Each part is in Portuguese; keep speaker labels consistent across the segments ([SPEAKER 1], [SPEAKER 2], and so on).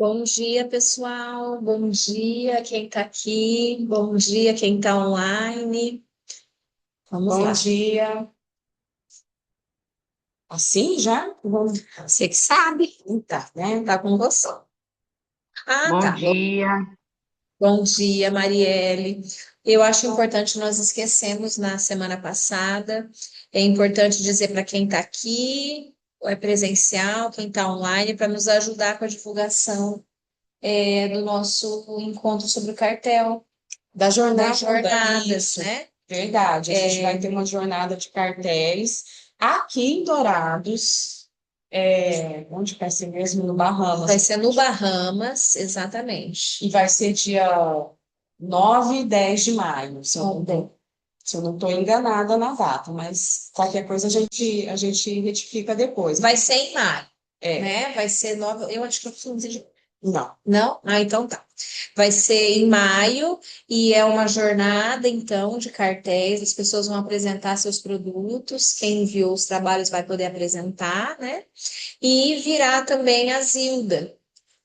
[SPEAKER 1] Bom dia, pessoal. Bom dia, quem está aqui. Bom dia, quem está online. Vamos
[SPEAKER 2] Bom
[SPEAKER 1] lá.
[SPEAKER 2] dia. Assim já?
[SPEAKER 1] Você que sabe.
[SPEAKER 2] Tá, né?
[SPEAKER 1] Tá com você. Ah,
[SPEAKER 2] Bom
[SPEAKER 1] tá.
[SPEAKER 2] dia.
[SPEAKER 1] Bom dia, Marielle. Eu acho importante nós esquecemos na semana passada. É importante dizer para quem está aqui, ou é presencial, quem está online, para nos ajudar com a divulgação do nosso encontro sobre o cartel,
[SPEAKER 2] Da
[SPEAKER 1] das
[SPEAKER 2] jornada,
[SPEAKER 1] jornadas,
[SPEAKER 2] isso.
[SPEAKER 1] né?
[SPEAKER 2] Verdade. A gente vai ter uma jornada de cartéis aqui em Dourados, onde vai ser mesmo no Bahamas.
[SPEAKER 1] Vai ser no Bahamas, exatamente.
[SPEAKER 2] E vai ser dia 9 e 10 de maio, se eu não estou enganada na data, mas qualquer coisa a gente retifica depois.
[SPEAKER 1] Vai ser em maio,
[SPEAKER 2] É,
[SPEAKER 1] né? Vai ser nova. Eu acho que eu preciso de.
[SPEAKER 2] não.
[SPEAKER 1] Não? Ah, então tá. Vai ser em maio e é uma jornada, então, de cartéis. As pessoas vão apresentar seus produtos. Quem enviou os trabalhos vai poder apresentar, né? E virá também a Zilda.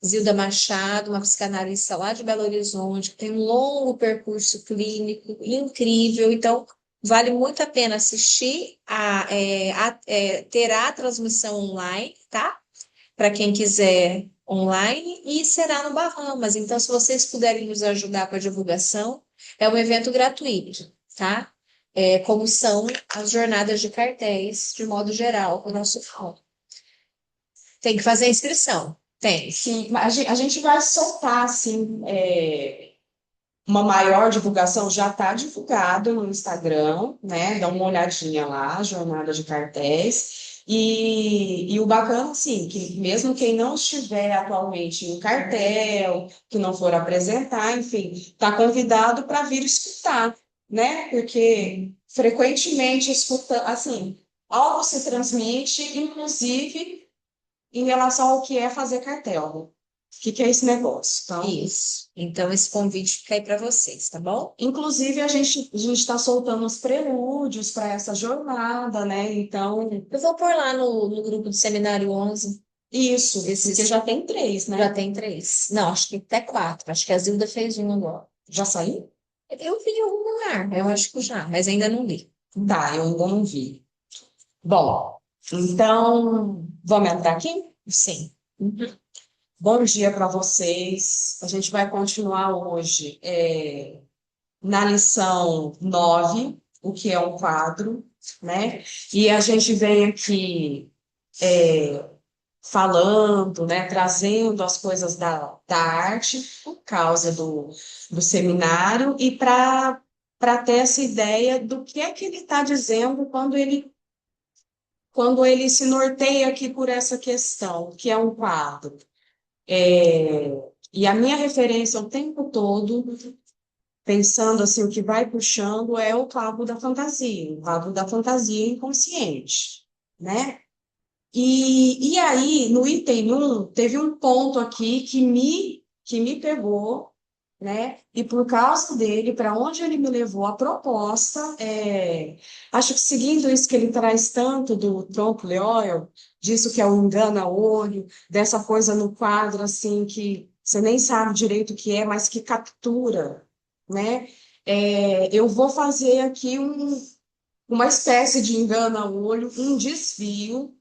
[SPEAKER 1] Zilda Machado, uma psicanalista lá de Belo Horizonte, que tem um longo percurso clínico incrível. Então, vale muito a pena assistir. Terá a transmissão online, tá? Para quem quiser online, e será no Bahamas. Então, se vocês puderem nos ajudar com a divulgação, é um evento gratuito, tá? Como são as jornadas de cartéis, de modo geral, o nosso foco. Tem que fazer a inscrição. Tem.
[SPEAKER 2] Sim, mas a gente vai soltar, assim, uma maior divulgação, já está divulgado no Instagram, né? Dá uma olhadinha lá, Jornada de Cartéis. E o bacana, assim, que mesmo quem não estiver atualmente em cartel, que não for apresentar, enfim, está convidado para vir escutar, né? Porque frequentemente escuta, assim, algo se transmite, inclusive em relação ao que é fazer cartel. O que é esse negócio? Então,
[SPEAKER 1] Isso. Então, esse convite fica aí para vocês, tá bom?
[SPEAKER 2] inclusive, a gente está soltando os prelúdios para essa jornada, né? Então,
[SPEAKER 1] Eu vou pôr lá no grupo do Seminário 11.
[SPEAKER 2] isso, porque
[SPEAKER 1] Esses
[SPEAKER 2] já tem três,
[SPEAKER 1] já
[SPEAKER 2] né?
[SPEAKER 1] tem três. Não, acho que até quatro. Acho que a Zilda fez um agora.
[SPEAKER 2] Já saiu?
[SPEAKER 1] Eu vi em algum lugar, eu acho que já, mas ainda não li.
[SPEAKER 2] Tá, eu ainda não vi. Bom, então, vamos entrar aqui?
[SPEAKER 1] Sim.
[SPEAKER 2] Bom dia para vocês. A gente vai continuar hoje na lição 9, o que é um quadro, né? E a gente vem aqui falando, né, trazendo as coisas da arte por causa do seminário e para ter essa ideia do que é que ele está dizendo quando ele se norteia aqui por essa questão, que é um quadro. E a minha referência o tempo todo, pensando assim, o que vai puxando é o quadro da fantasia inconsciente, né? E aí, no item um teve um ponto aqui que me pegou, né? E por causa dele, para onde ele me levou, a proposta, acho que seguindo isso que ele traz tanto do Trompe l'Oeil, disso que é o engana-olho, dessa coisa no quadro, assim, que você nem sabe direito o que é, mas que captura, né? Eu vou fazer aqui uma espécie de engana-olho, um desvio,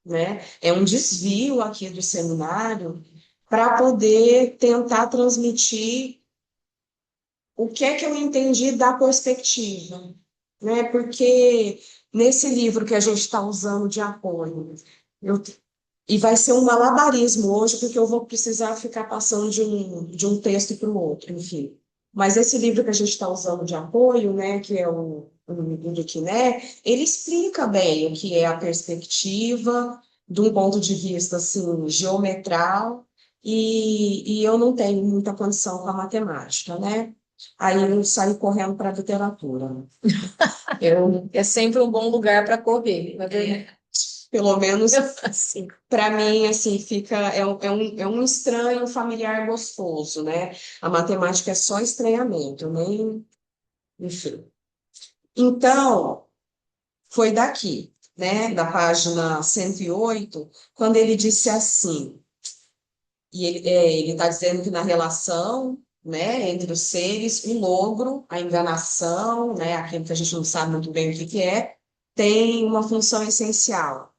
[SPEAKER 2] né? É um desvio aqui do seminário para poder tentar transmitir o que é que eu entendi da perspectiva, né? Porque nesse livro que a gente está usando de apoio, eu, e vai ser um malabarismo hoje, porque eu vou precisar ficar passando de um texto para o outro, enfim. Mas esse livro que a gente está usando de apoio, né, que é o do Quiné, ele explica bem o que é a perspectiva, de um ponto de vista assim, geometral, e eu não tenho muita condição com a matemática, né? Aí eu saí correndo para a literatura.
[SPEAKER 1] É sempre um bom lugar para correr, na verdade.
[SPEAKER 2] Pelo menos
[SPEAKER 1] Assim.
[SPEAKER 2] para mim, assim, é um estranho familiar gostoso, né? A matemática é só estranhamento, nem, enfim. Então, foi daqui, né, da página 108, quando ele disse assim: E ele está dizendo que na relação, né, entre os seres, o logro, a enganação, né, aquilo que a gente não sabe muito bem o que que é, tem uma função essencial.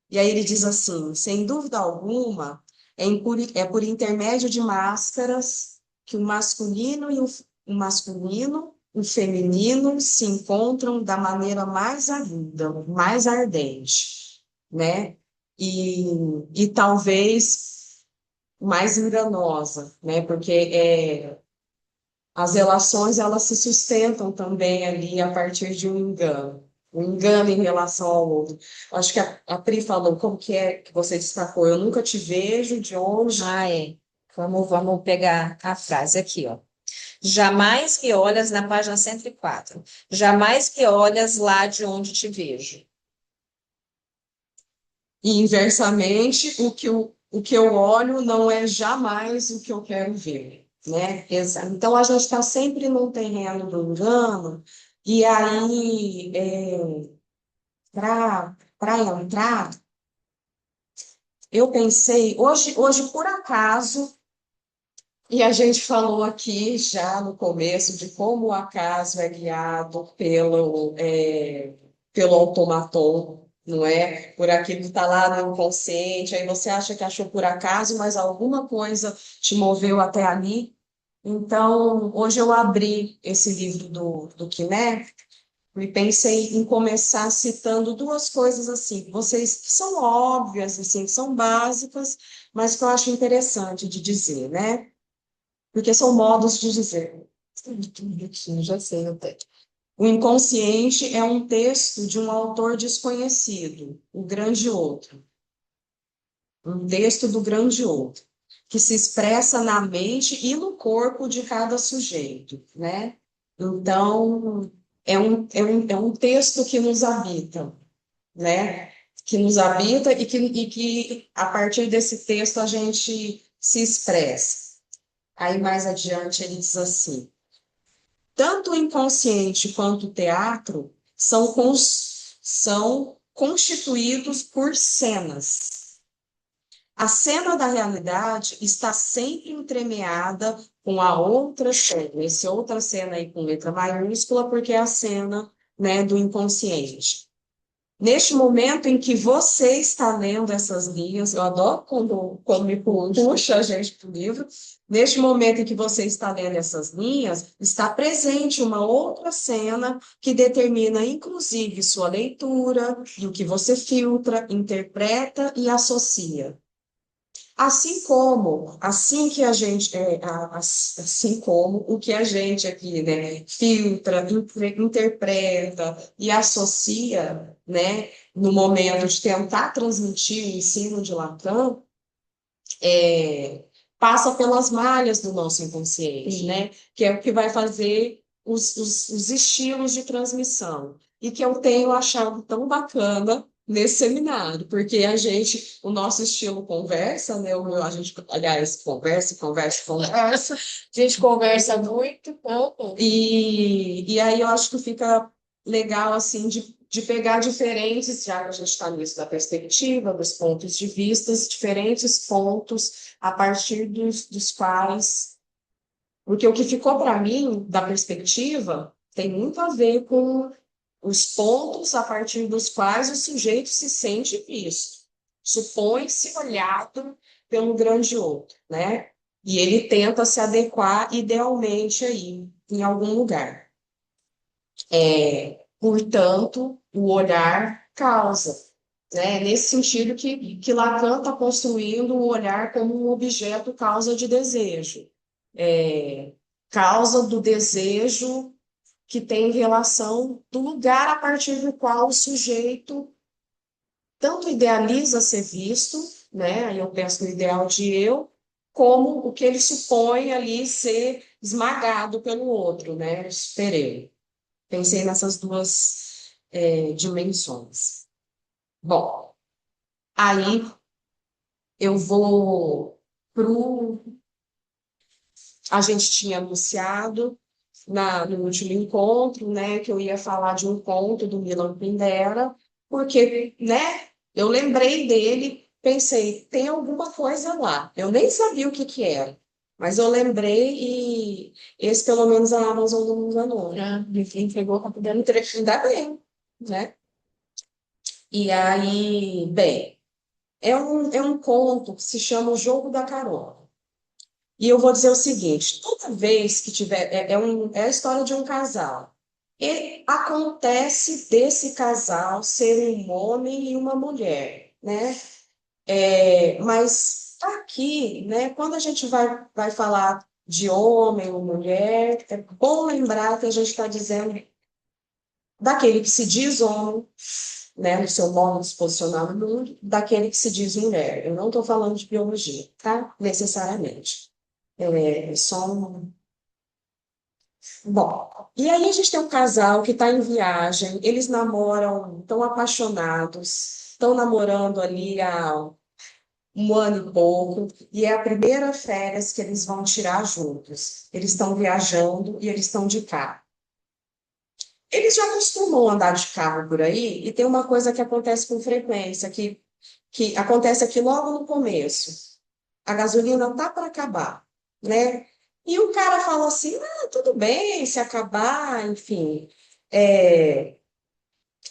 [SPEAKER 2] E aí ele diz assim: sem dúvida alguma, é por intermédio de máscaras que o masculino e o feminino se encontram da maneira mais aguda, mais ardente, né? E talvez mais enganosa, né? Porque as relações elas se sustentam também ali a partir de um engano em relação ao outro. Acho que a Pri falou como que é que você destacou, eu nunca te vejo de onde.
[SPEAKER 1] Ah, é. Vamos pegar a frase aqui, ó. Jamais me olhas na página 104. Jamais me olhas lá de onde te vejo.
[SPEAKER 2] E inversamente, o que eu olho não é jamais o que eu quero ver, né?
[SPEAKER 1] Exato.
[SPEAKER 2] Então a gente está sempre num terreno do engano, e aí para entrar, eu pensei, hoje por acaso, e a gente falou aqui já no começo de como o acaso é guiado pelo automaton, não é? Por aquilo que está lá no inconsciente, aí você acha que achou por acaso, mas alguma coisa te moveu até ali. Então, hoje eu abri esse livro do Quiné e pensei em começar citando duas coisas assim, vocês que são óbvias, assim, que são básicas, mas que eu acho interessante de dizer, né? Porque são modos de dizer. Já sei, eu tenho. O Inconsciente é um texto de um autor desconhecido, o Grande Outro. Um texto do Grande Outro, que se expressa na mente e no corpo de cada sujeito, né? Então, é um texto que nos habita, né? Que nos habita e que, a partir desse texto, a gente se expressa. Aí, mais adiante, ele diz assim: tanto o inconsciente quanto o teatro são constituídos por cenas. A cena da realidade está sempre entremeada com a outra cena. Esse outra cena aí com letra maiúscula, porque é a cena, né, do inconsciente. Neste momento em que você está lendo essas linhas, eu adoro quando me puxa a gente para o livro. Neste momento em que você está lendo essas linhas, está presente uma outra cena que determina, inclusive, sua leitura, e o que você filtra, interpreta e associa. Assim como, assim que a gente, assim como o que a gente aqui, né, filtra, interpreta e associa, né, no momento de tentar transmitir o ensino de Lacan, passa pelas malhas do nosso inconsciente,
[SPEAKER 1] Sim.
[SPEAKER 2] né, que é o que vai fazer os estilos de transmissão, e que eu tenho achado tão bacana nesse seminário, porque o nosso estilo conversa, né? A gente, aliás, conversa.
[SPEAKER 1] A gente conversa muito.
[SPEAKER 2] E aí eu acho que fica legal, assim, de pegar diferentes, já que a gente está nisso da perspectiva, dos pontos de vista, diferentes pontos a partir dos quais. Porque o que ficou para mim da perspectiva tem muito a ver com os pontos a partir dos quais o sujeito se sente visto, supõe-se olhado pelo grande outro, né? E ele tenta se adequar idealmente aí, em algum lugar. Portanto, o olhar causa, né? Nesse sentido que Lacan está construindo o olhar como um objeto causa de desejo. Causa do desejo que tem relação do lugar a partir do qual o sujeito tanto idealiza ser visto, né? Aí eu penso no ideal de eu, como o que ele supõe ali ser esmagado pelo outro, né? O super-eu. Pensei nessas duas dimensões. Bom, aí eu vou pro. A gente tinha anunciado no último encontro, né, que eu ia falar de um conto do Milan Kundera, porque, né, eu lembrei dele pensei, tem alguma coisa lá. Eu nem sabia o que que era, mas eu lembrei e esse pelo menos a Amazon não me enganou.
[SPEAKER 1] Ah, entregou rapidamente.
[SPEAKER 2] Ainda bem, né? E aí, bem, é um conto que se chama O Jogo da Carona. E eu vou dizer o seguinte: toda vez que tiver. É a história de um casal. E acontece desse casal ser um homem e uma mulher, né? Mas aqui, né, quando a gente vai falar de homem ou mulher, é bom lembrar que a gente está dizendo daquele que se diz homem, né, no seu modo de se posicionar no mundo, daquele que se diz mulher. Eu não estou falando de biologia, tá? Necessariamente. Só um. Bom, e aí a gente tem um casal que está em viagem, eles namoram, estão apaixonados, estão namorando ali há um ano e pouco, e é a primeira férias que eles vão tirar juntos. Eles estão viajando e eles estão de carro. Eles já costumam andar de carro por aí, e tem uma coisa que acontece com frequência, que acontece aqui logo no começo. A gasolina tá para acabar, né? E o cara fala assim, ah, tudo bem, se acabar, enfim. É,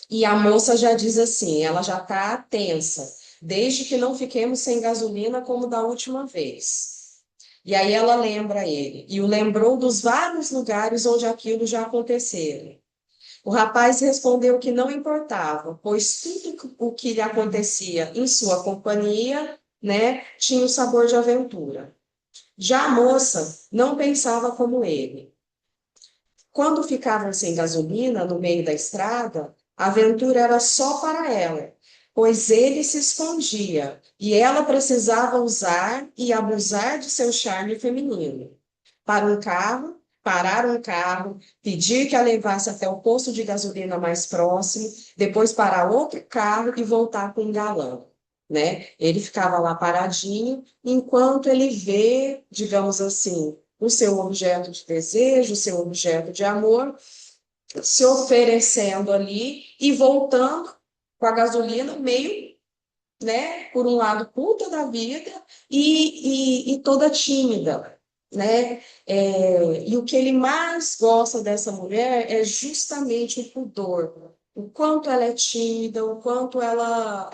[SPEAKER 2] E a moça já diz assim, ela já está tensa, desde que não fiquemos sem gasolina como da última vez. E aí ela lembra ele, e o lembrou dos vários lugares onde aquilo já aconteceu. O rapaz respondeu que não importava, pois tudo o que lhe acontecia em sua companhia, né, tinha o sabor de aventura. Já a moça não pensava como ele. Quando ficavam sem gasolina no meio da estrada, a aventura era só para ela, pois ele se escondia e ela precisava usar e abusar de seu charme feminino. Para um carro, parar um carro, pedir que a levasse até o posto de gasolina mais próximo, depois parar outro carro e voltar com um galão. Né? Ele ficava lá paradinho, enquanto ele vê, digamos assim, o seu objeto de desejo, o seu objeto de amor, se oferecendo ali e voltando com a gasolina meio, né, por um lado, puta da vida e toda tímida, né? E o que ele mais gosta dessa mulher é justamente o pudor, o quanto ela é tímida, o quanto ela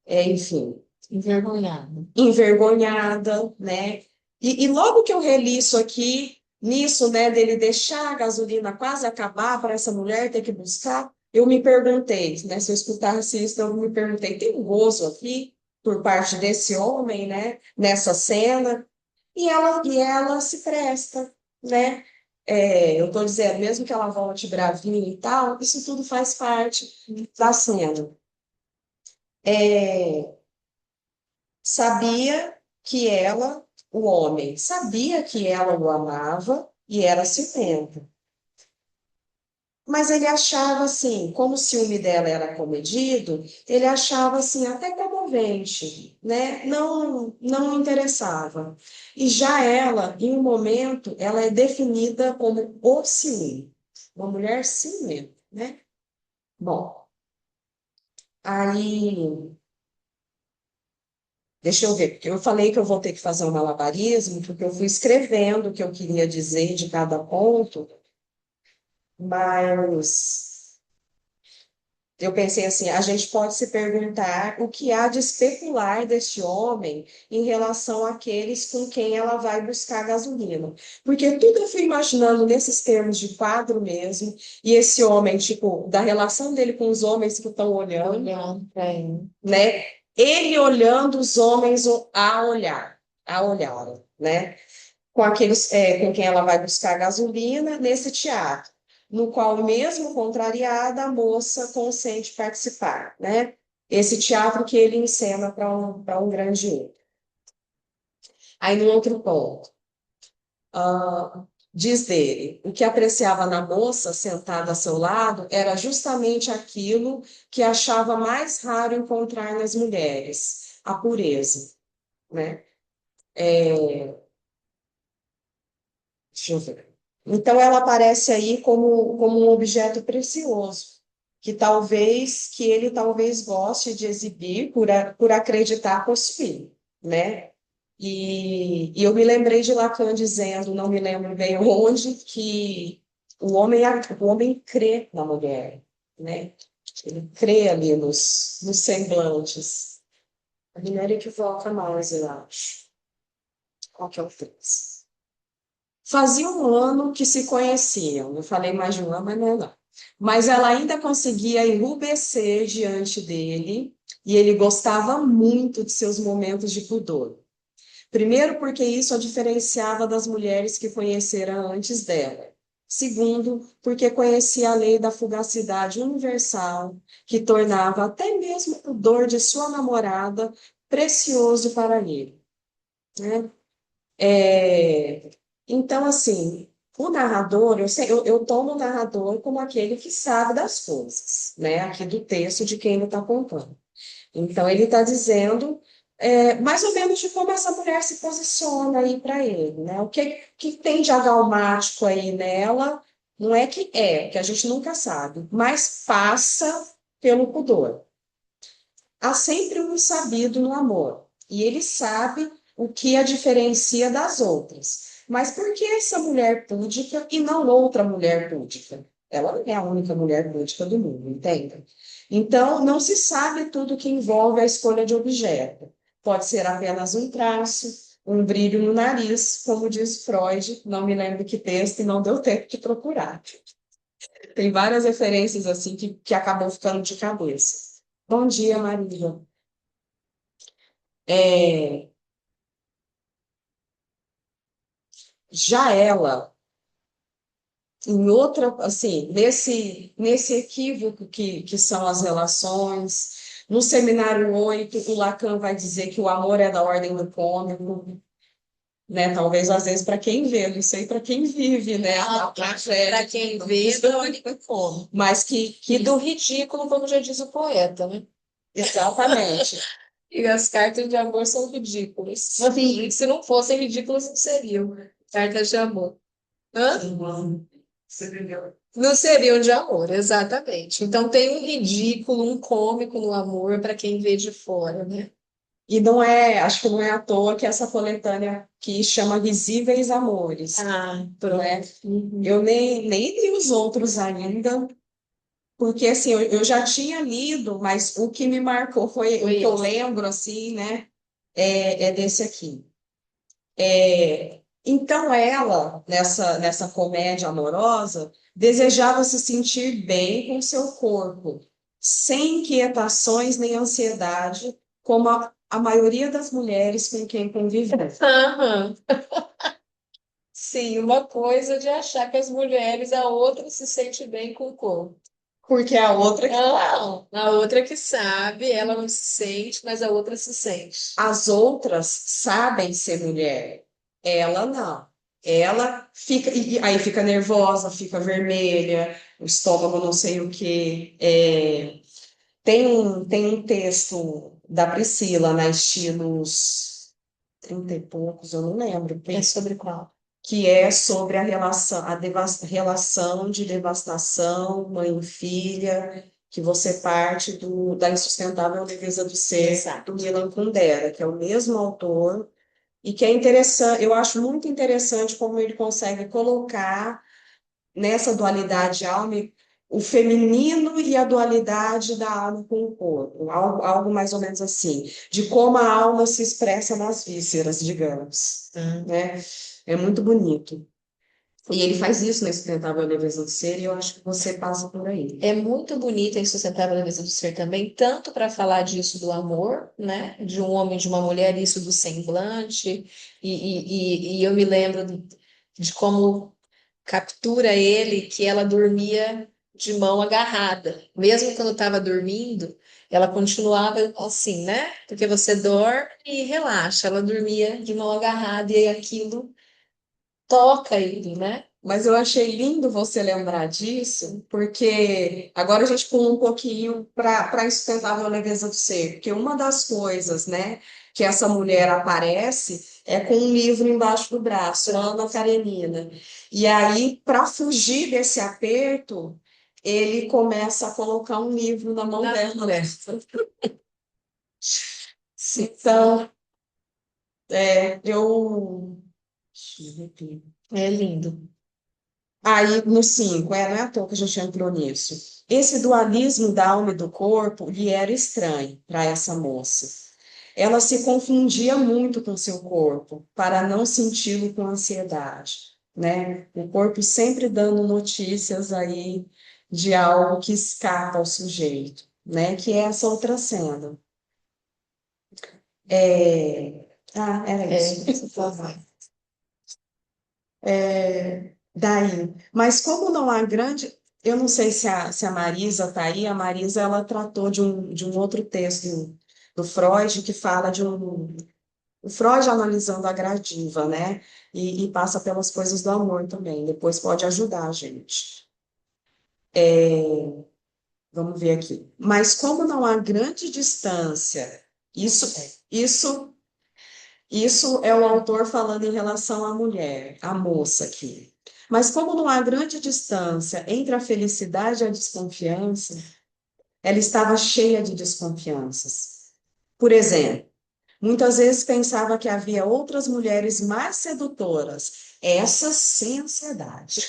[SPEAKER 2] enfim,
[SPEAKER 1] Envergonhada.
[SPEAKER 2] envergonhada, né? E logo que eu reli isso aqui, nisso, né, dele deixar a gasolina quase acabar para essa mulher ter que buscar, eu me perguntei, né, se eu escutasse isso, eu me perguntei, tem um gozo aqui por parte desse homem, né, nessa cena? E ela se presta, né? Eu estou dizendo, mesmo que ela volte bravinha e tal, isso tudo faz parte da cena. É, Sabia que ela, o homem, sabia que ela o amava e era ciumento. Mas ele achava assim, como o ciúme dela era comedido, ele achava assim até comovente, né? Não interessava. E já ela, em um momento, ela é definida como o ciúme, uma mulher ciumenta, né? Bom, aí deixa eu ver, porque eu falei que eu vou ter que fazer um malabarismo, porque eu fui escrevendo o que eu queria dizer de cada ponto, mas eu pensei assim, a gente pode se perguntar o que há de especular deste homem em relação àqueles com quem ela vai buscar gasolina. Porque tudo eu fui imaginando nesses termos de quadro mesmo, e esse homem, tipo, da relação dele com os homens que estão olhando,
[SPEAKER 1] Olhando para ele.
[SPEAKER 2] né? Ele olhando os homens a olhar, né? Com quem ela vai buscar gasolina nesse teatro, no qual, mesmo contrariada, a moça consente participar, né? Esse teatro que ele encena para um grande erro. Aí, no outro ponto, diz dele, o que apreciava na moça sentada a seu lado era justamente aquilo que achava mais raro encontrar nas mulheres, a pureza, né? Deixa eu ver. Então, ela aparece aí como um objeto precioso, que ele talvez goste de exibir por acreditar possuir, né? E eu me lembrei de Lacan dizendo, não me lembro bem onde, que o homem crê na mulher, né? Ele crê ali nos semblantes. A mulher equivoca mais, eu acho. Qual que é o texto? Fazia um ano que se conheciam. Eu falei mais de um ano, mas não é não. Mas ela ainda conseguia enrubescer diante dele, e ele gostava muito de seus momentos de pudor. Primeiro, porque isso a diferenciava das mulheres que conhecera antes dela. Segundo, porque conhecia a lei da fugacidade universal, que tornava até mesmo o pudor de sua namorada precioso para ele, né? Então, assim, o narrador, eu tomo o narrador como aquele que sabe das coisas, né? Aqui do texto de quem ele está contando. Então, ele está dizendo mais ou menos de como essa mulher se posiciona aí para ele, né? Que tem de agalmático aí nela, não é, que a gente nunca sabe, mas passa pelo pudor. Há sempre um sabido no amor, e ele sabe o que a diferencia das outras. Mas por que essa mulher púdica e não outra mulher púdica? Ela não é a única mulher púdica do mundo, entende? Então, não se sabe tudo que envolve a escolha de objeto. Pode ser apenas um traço, um brilho no nariz, como diz Freud, não me lembro que texto e não deu tempo de procurar. Tem várias referências assim que acabam ficando de cabeça. Bom dia, Maria. É, já ela, em outra, assim, nesse equívoco que são as relações, no seminário 8 o Lacan vai dizer que o amor é da ordem do cômico, né? Talvez às vezes para quem vê, não sei para quem vive, né? A tragédia.
[SPEAKER 1] Para quem vê, da ordem do cômico.
[SPEAKER 2] Mas
[SPEAKER 1] E do ridículo, como já diz o poeta, né?
[SPEAKER 2] exatamente.
[SPEAKER 1] E as cartas de amor são ridículas. Se não fossem ridículas, não seriam cartas de amor. Hã? Não seriam de amor, exatamente. Então tem um ridículo, um cômico no amor para quem vê de fora, né?
[SPEAKER 2] E não é, acho que não é à toa que essa coletânea que chama Visíveis Amores,
[SPEAKER 1] Ah,
[SPEAKER 2] né?
[SPEAKER 1] pronto.
[SPEAKER 2] Eu nem li os outros ainda, porque assim, eu já tinha lido, mas o que me marcou foi o que eu
[SPEAKER 1] esse.
[SPEAKER 2] lembro, assim, né? É desse aqui. Então ela, nessa comédia amorosa, desejava se sentir bem com seu corpo, sem inquietações nem ansiedade, como a maioria das mulheres com quem conviveu.
[SPEAKER 1] Aham. Sim, uma coisa de achar que as mulheres, a outra se sente bem com o corpo.
[SPEAKER 2] Porque a outra,
[SPEAKER 1] Não, a outra que sabe, ela não se sente, mas a outra se sente.
[SPEAKER 2] as outras sabem ser mulher, ela não. Ela fica, e aí fica nervosa, fica vermelha, o estômago não sei o quê. Tem um texto da Priscila, na estilos 30 e poucos, eu não lembro,
[SPEAKER 1] É sobre qual?
[SPEAKER 2] que é sobre relação de devastação, mãe e filha, que você parte da insustentável leveza do ser,
[SPEAKER 1] Exato.
[SPEAKER 2] do Milan Kundera, que é o mesmo autor, e que é interessante, eu acho muito interessante como ele consegue colocar nessa dualidade alma o feminino e a dualidade da alma com o corpo, algo mais ou menos assim, de como a alma se expressa nas vísceras, digamos, né? É muito bonito. E ele faz isso na Insustentável Leveza do Ser, e eu acho que você passa por aí.
[SPEAKER 1] É muito bonita a Insustentável Leveza do Ser também, tanto para falar disso do amor, né? De um homem e de uma mulher, isso do semblante, e eu me lembro de como captura ele que ela dormia de mão agarrada. Mesmo quando estava dormindo, ela continuava assim, né? Porque você dorme e relaxa. Ela dormia de mão agarrada e aquilo toca ele, né?
[SPEAKER 2] Mas eu achei lindo você lembrar disso, porque agora a gente pula um pouquinho para a Insustentável Leveza do Ser, porque uma das coisas, né, que essa mulher aparece é com um livro embaixo do braço, Ana Karenina. E aí, para fugir desse aperto, ele começa a colocar um livro na mão dela. Então, eu. Deixa eu ver aqui.
[SPEAKER 1] É lindo.
[SPEAKER 2] Aí, no 5, não é à toa que a gente entrou nisso. Esse dualismo da alma e do corpo lhe era estranho para essa moça. Ela se confundia muito com seu corpo, para não senti-lo com ansiedade, né? O corpo sempre dando notícias aí de algo que escapa ao sujeito, né? Que é essa outra cena. Era isso.
[SPEAKER 1] Por favor.
[SPEAKER 2] Daí, mas como não há grande, eu não sei se a Marisa está aí, a Marisa ela tratou de um outro texto do Freud que fala o Freud analisando a gradiva, né? E passa pelas coisas do amor também, depois pode ajudar a gente. Vamos ver aqui. Mas como não há grande distância, isso, isso, isso é o autor falando em relação à mulher, à moça aqui. Mas como não há grande distância entre a felicidade e a desconfiança, ela estava cheia de desconfianças. Por exemplo, muitas vezes pensava que havia outras mulheres mais sedutoras, essas sem ansiedade,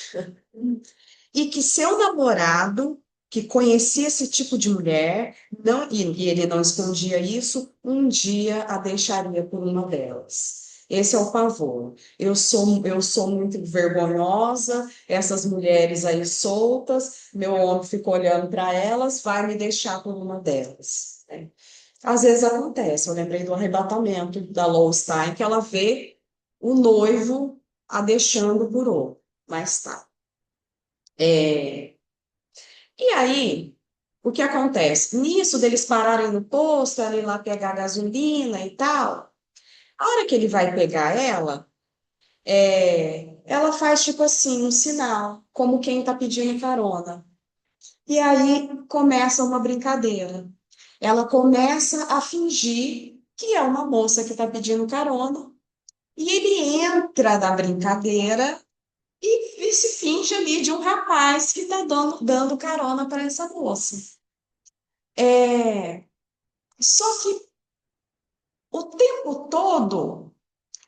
[SPEAKER 2] e que seu namorado, que conhecia esse tipo de mulher, não, e ele não escondia isso, um dia a deixaria por uma delas. Esse é o pavor. Eu sou muito vergonhosa, essas mulheres aí soltas, meu homem fica olhando para elas, vai me deixar por uma delas, né? Às vezes acontece, eu lembrei do arrebatamento da Lois Stein, que ela vê o noivo a deixando por outro, mas tá. É, e aí, o que acontece? Nisso deles pararem no posto, ela ir lá pegar gasolina e tal, a hora que ele vai pegar ela, ela faz tipo assim, um sinal, como quem está pedindo carona. E aí começa uma brincadeira. Ela começa a fingir que é uma moça que está pedindo carona, e ele entra na brincadeira e se finge ali de um rapaz que está dando carona para essa moça. É, só que o tempo todo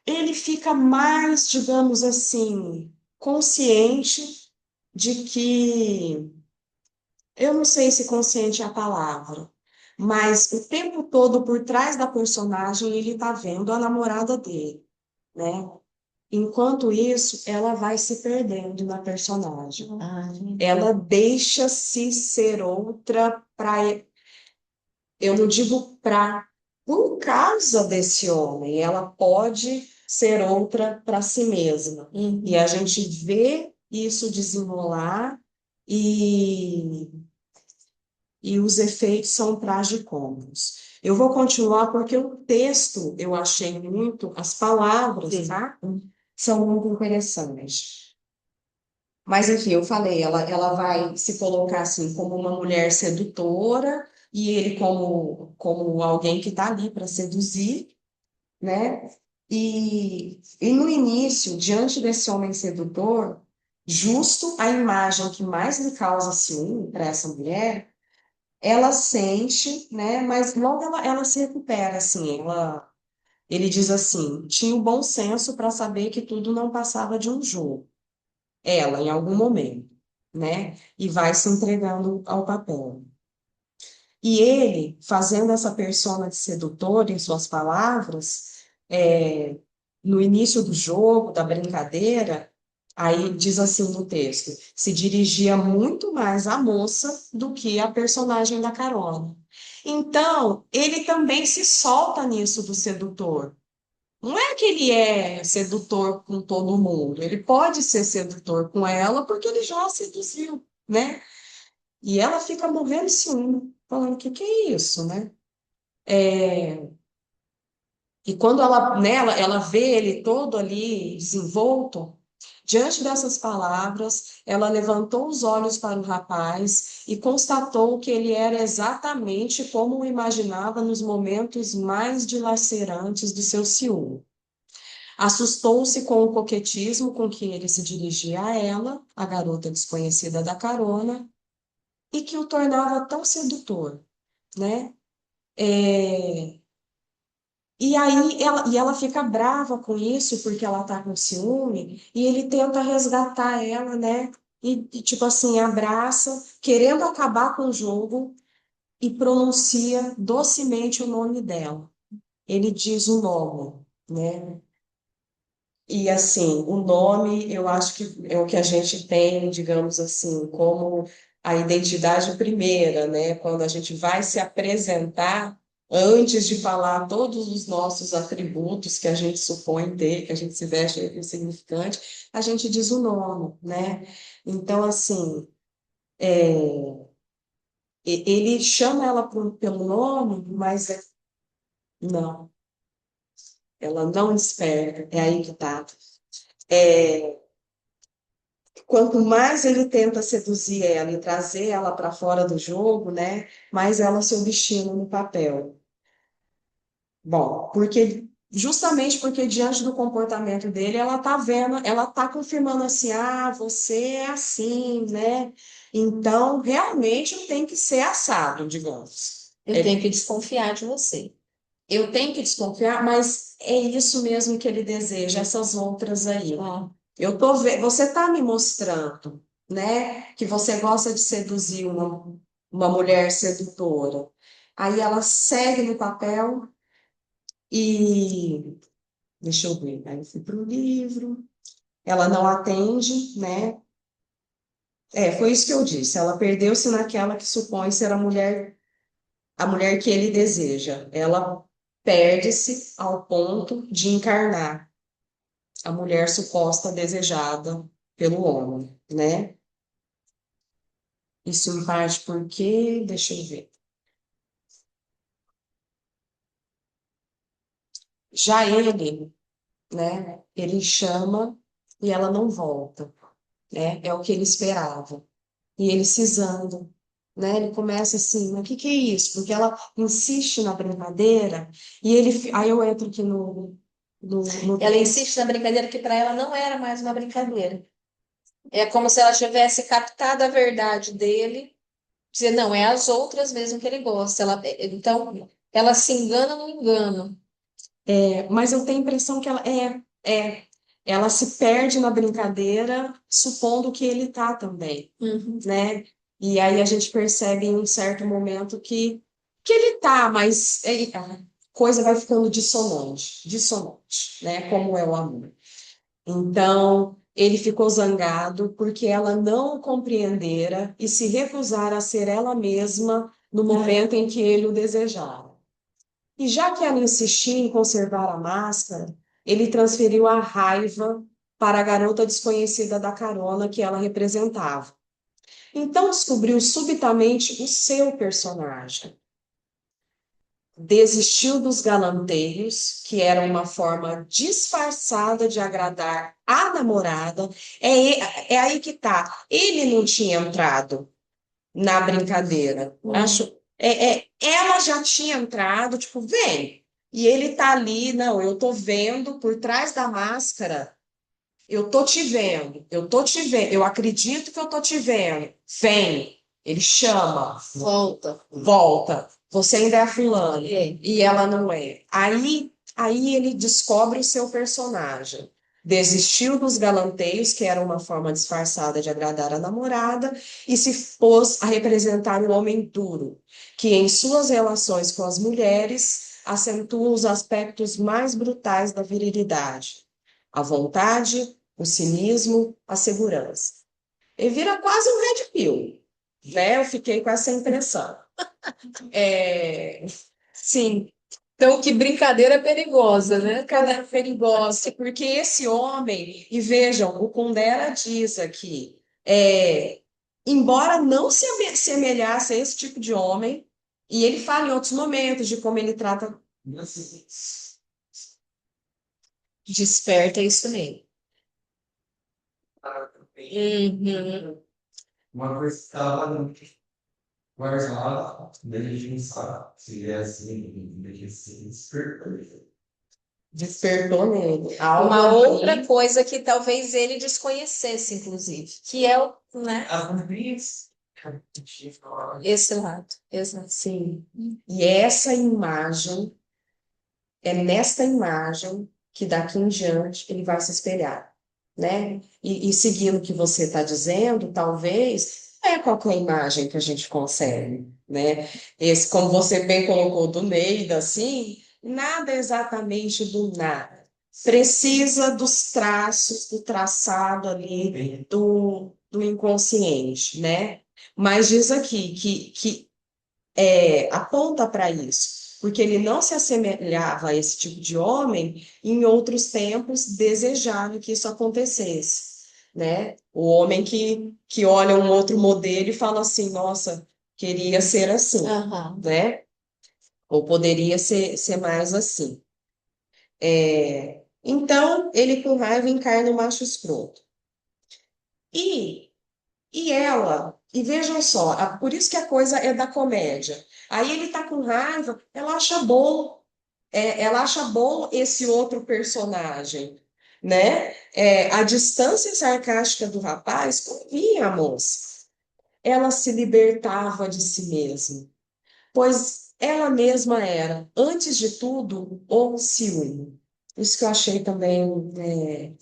[SPEAKER 2] ele fica mais, digamos assim, consciente de que, eu não sei se consciente é a palavra, mas o tempo todo por trás da personagem ele está vendo a namorada dele, né? Enquanto isso, ela vai se perdendo na personagem. Ela deixa-se ser outra para, eu não digo para, por causa desse homem, ela pode ser outra para si mesma. E a gente vê isso desenrolar e, e os efeitos são tragicômicos. Eu vou continuar porque o texto eu achei muito, as palavras, sim, tá? São muito interessantes. Mas, enfim, eu falei, ela vai se colocar assim como uma mulher sedutora e ele como alguém que está ali para seduzir, né? E no início, diante desse homem sedutor, justo a imagem que mais lhe causa ciúme para essa mulher, ela sente, né? Mas logo ela se recupera, assim, ele diz assim, tinha o bom senso para saber que tudo não passava de um jogo ela em algum momento, né? E vai se entregando ao papel. E ele, fazendo essa persona de sedutor em suas palavras, no início do jogo, da brincadeira, aí diz assim no texto, se dirigia muito mais à moça do que à personagem da carona. Então, ele também se solta nisso do sedutor. Não é que ele é sedutor com todo mundo, ele pode ser sedutor com ela porque ele já a seduziu, né? E ela fica morrendo de ciúme, falando, que é isso, né? E quando ela vê ele todo ali desenvolto, diante dessas palavras, ela levantou os olhos para o rapaz e constatou que ele era exatamente como o imaginava nos momentos mais dilacerantes do seu ciúme. Assustou-se com o coquetismo com que ele se dirigia a ela, a garota desconhecida da carona, e que o tornava tão sedutor, né? É, e ela fica brava com isso, porque ela tá com ciúme, e ele tenta resgatar ela, né? Tipo assim, abraça, querendo acabar com o jogo, e pronuncia docemente o nome dela. Ele diz o nome, né? E assim, o nome eu acho que é o que a gente tem, digamos assim, como a identidade primeira, né? Quando a gente vai se apresentar, antes de falar todos os nossos atributos que a gente supõe ter, que a gente se veste insignificante, a gente diz o nome, né? Então, assim, ele chama ela pelo nome, mas não, ela não espera, é aí que tá. Quanto mais ele tenta seduzir ela e trazer ela para fora do jogo, né, mais ela se obstina no papel. Bom, porque justamente porque diante do comportamento dele, ela tá vendo, ela tá confirmando assim, ah, você é assim, né? Então, realmente eu tenho que ser assado, digamos.
[SPEAKER 1] Eu tenho que desconfiar de você.
[SPEAKER 2] Eu tenho que desconfiar, mas é isso mesmo que ele deseja, essas outras aí. Você está me mostrando, né, que você gosta de seduzir uma mulher sedutora. Aí ela segue no papel e deixa eu ver, aí eu fui para o livro. Ela não atende, né? Foi isso que eu disse. Ela perdeu-se naquela que supõe ser a mulher que ele deseja. Ela perde-se ao ponto de encarnar a mulher suposta desejada pelo homem, né? Isso em parte porque, deixa eu ver. Já ele, né? Ele chama e ela não volta, né? É o que ele esperava. E ele cisando, né? Ele começa assim, mas o que que é isso? Porque ela insiste na brincadeira e aí eu entro aqui no
[SPEAKER 1] Ela insiste na brincadeira que para ela não era mais uma brincadeira. É como se ela tivesse captado a verdade dele, dizer, não, é as outras mesmo que ele gosta. Então, ela se engana no engano.
[SPEAKER 2] Mas eu tenho a impressão que ela se perde na brincadeira, supondo que ele tá também,
[SPEAKER 1] Uhum.
[SPEAKER 2] né? E aí a gente percebe em um certo momento que ele tá, mas a coisa vai ficando dissonante, né? Como é o amor. Então, ele ficou zangado porque ela não o compreendera e se recusara a ser ela mesma no momento em que ele o desejava. E já que ela insistia em conservar a máscara, ele transferiu a raiva para a garota desconhecida da carona que ela representava. Então descobriu subitamente o seu personagem. Desistiu dos galanteios, que era uma forma disfarçada de agradar a namorada. É aí que tá. Ele não tinha entrado na brincadeira. Ela já tinha entrado, tipo, vem. E ele tá ali, não, eu tô vendo por trás da máscara, eu tô te vendo, eu tô te vendo, eu acredito que eu tô te vendo. Vem. Ele chama,
[SPEAKER 1] Volta.
[SPEAKER 2] volta. Você ainda é a fulana. E ela não é. Aí ele descobre o seu personagem. Desistiu dos galanteios, que era uma forma disfarçada de agradar a namorada, e se pôs a representar o homem duro, que em suas relações com as mulheres acentua os aspectos mais brutais da virilidade: a vontade, o cinismo, a segurança. Ele vira quase um red pill, né? Eu fiquei com essa impressão. É, sim,
[SPEAKER 1] Então, que brincadeira perigosa, né?
[SPEAKER 2] brincadeira perigosa, porque esse homem, e vejam, o Kundera diz aqui, embora não se semelhasse a esse tipo de homem, e ele fala em outros momentos de como ele trata.
[SPEAKER 1] Desperta isso nele. Uhum.
[SPEAKER 3] Uma coisa que estava guardada, daí a gente não sabe se é assim, daí assim,
[SPEAKER 2] Despertou nele algo
[SPEAKER 1] Uma outra
[SPEAKER 2] ali.
[SPEAKER 1] coisa que talvez ele desconhecesse, inclusive, que é o, né?
[SPEAKER 3] as mulheres
[SPEAKER 1] Esse lado, exato.
[SPEAKER 2] Sim. E essa imagem, é nesta imagem que daqui em diante ele vai se espelhar, né? E seguindo o que você está dizendo, talvez é qualquer imagem que a gente consegue, né? Esse, como você bem colocou do Neida, assim, nada é exatamente do nada. Precisa dos traços, do traçado ali do inconsciente, né? Mas diz aqui que aponta para isso, porque ele não se assemelhava a esse tipo de homem e em outros tempos desejava que isso acontecesse, né? O homem que olha um outro modelo e fala assim, nossa, queria ser assim,
[SPEAKER 1] Aham.
[SPEAKER 2] né? Ou poderia ser mais assim. Então, ele com raiva encarna o macho escroto. E e vejam só, por isso que a coisa é da comédia. Aí ele tá com raiva, ela acha bom esse outro personagem, né? A distância sarcástica do rapaz convinha a moça. Ela se libertava de si mesma, pois ela mesma era, antes de tudo, o ciúme. Isso que eu achei também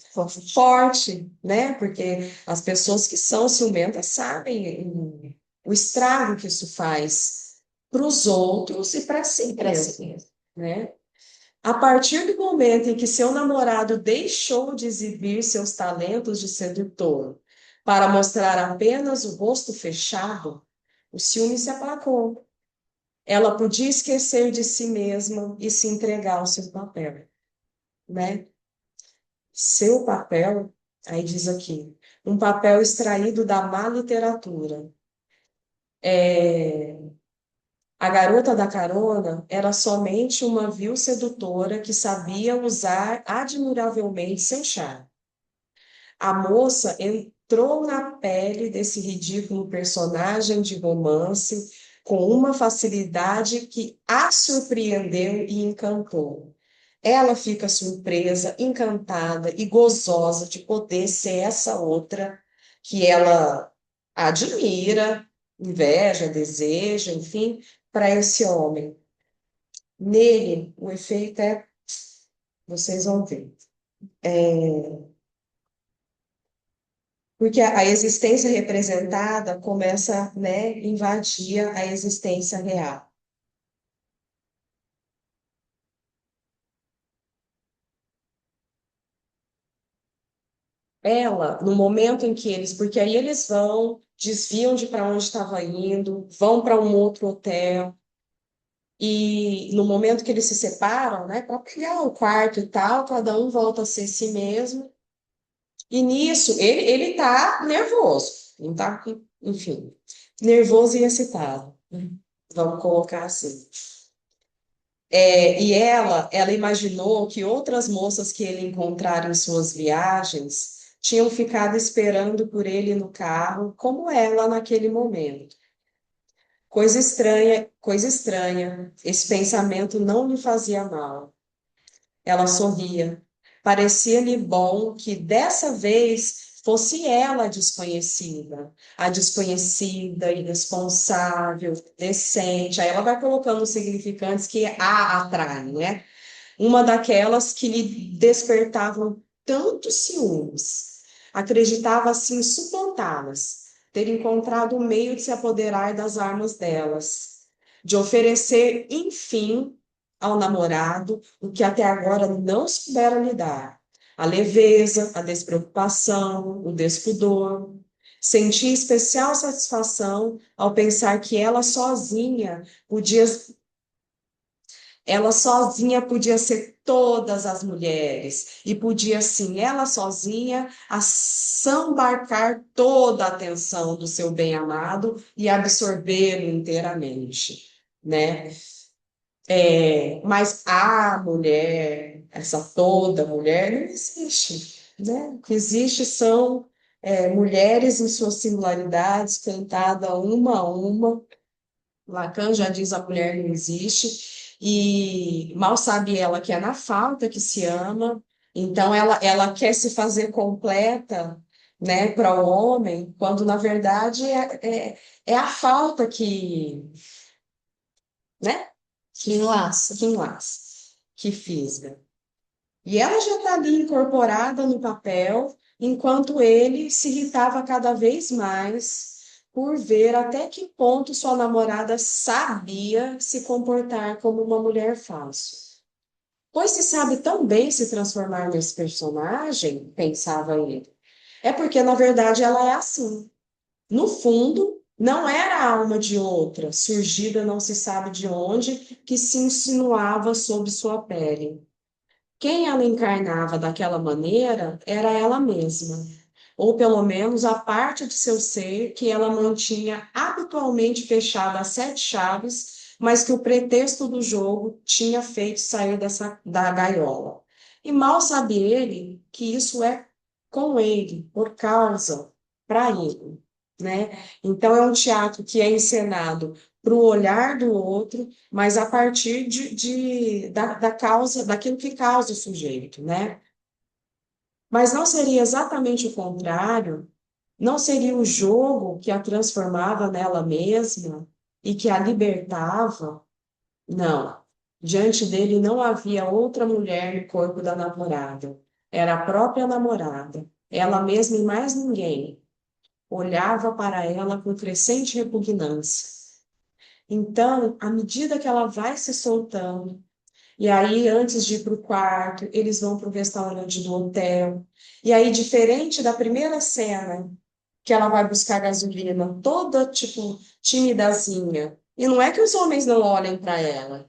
[SPEAKER 2] forte, né? Porque as pessoas que são ciumentas sabem o estrago que isso faz para os outros e para si
[SPEAKER 1] Para
[SPEAKER 2] mesmo,
[SPEAKER 1] si mesmo.
[SPEAKER 2] né? A partir do momento em que seu namorado deixou de exibir seus talentos de sedutor para mostrar apenas o rosto fechado, o ciúme se aplacou. Ela podia esquecer de si mesma e se entregar ao seu papel, né? Seu papel, aí diz aqui, um papel extraído da má literatura. A garota da carona era somente uma vil sedutora que sabia usar admiravelmente seu charme. A moça entrou na pele desse ridículo personagem de romance com uma facilidade que a surpreendeu e encantou. Ela fica surpresa, encantada e gozosa de poder ser essa outra que ela admira, inveja, deseja, enfim, para esse homem. Nele, o efeito vocês vão ver. Porque a existência representada começa, né, invadir a existência real. Ela, no momento em que porque aí eles vão, desviam de para onde estava indo, vão para um outro hotel, e no momento que eles se separam, né, para pegar o quarto e tal, cada um volta a ser si mesmo, e nisso ele tá nervoso, não tá, enfim, nervoso e excitado, vamos colocar assim. E ela imaginou que outras moças que ele encontrara em suas viagens tinham ficado esperando por ele no carro, como ela naquele momento. Coisa estranha, esse pensamento não lhe fazia mal. Ela sorria. Parecia-lhe bom que dessa vez fosse ela a desconhecida, irresponsável, decente. Aí ela vai colocando os significantes que a atraem, né? Uma daquelas que lhe despertavam tantos ciúmes. Acreditava assim suplantá-las, ter encontrado um meio de se apoderar das armas delas, de oferecer, enfim, ao namorado o que até agora não soubera lhe dar: a leveza, a despreocupação, o despudor. Sentia especial satisfação ao pensar que ela sozinha podia ser todas as mulheres e podia, sim, ela sozinha, assambarcar toda a atenção do seu bem-amado e absorvê-lo inteiramente, né? Mas a mulher, essa toda mulher, não existe, né? O que existe são mulheres em suas singularidades, cantada uma a uma. Lacan já diz a mulher não existe, e mal sabe ela que é na falta que se ama, então ela quer se fazer completa, né, para o homem, quando na verdade é a falta que, né,
[SPEAKER 1] Que enlaça.
[SPEAKER 2] que enlaça, que fisga. E ela já está ali incorporada no papel, enquanto ele se irritava cada vez mais por ver até que ponto sua namorada sabia se comportar como uma mulher fácil. Pois se sabe tão bem se transformar nesse personagem, pensava ele, é porque na verdade ela é assim. No fundo, não era a alma de outra, surgida não se sabe de onde, que se insinuava sob sua pele. Quem ela encarnava daquela maneira era ela mesma, ou pelo menos a parte de seu ser que ela mantinha habitualmente fechada a sete chaves, mas que o pretexto do jogo tinha feito sair da gaiola. E mal sabe ele que isso é com ele, por causa, para ele, né? Então é um teatro que é encenado para o olhar do outro, mas a partir da causa, daquilo que causa o sujeito, né? Mas não seria exatamente o contrário? Não seria o jogo que a transformava nela mesma e que a libertava? Não. Diante dele não havia outra mulher no corpo da namorada. Era a própria namorada, ela mesma e mais ninguém. Olhava para ela com crescente repugnância. Então, à medida que ela vai se soltando, e aí, antes de ir para o quarto, eles vão para o restaurante do hotel. E aí, diferente da primeira cena, que ela vai buscar gasolina, toda, tipo, timidazinha. E não é que os homens não olhem para ela.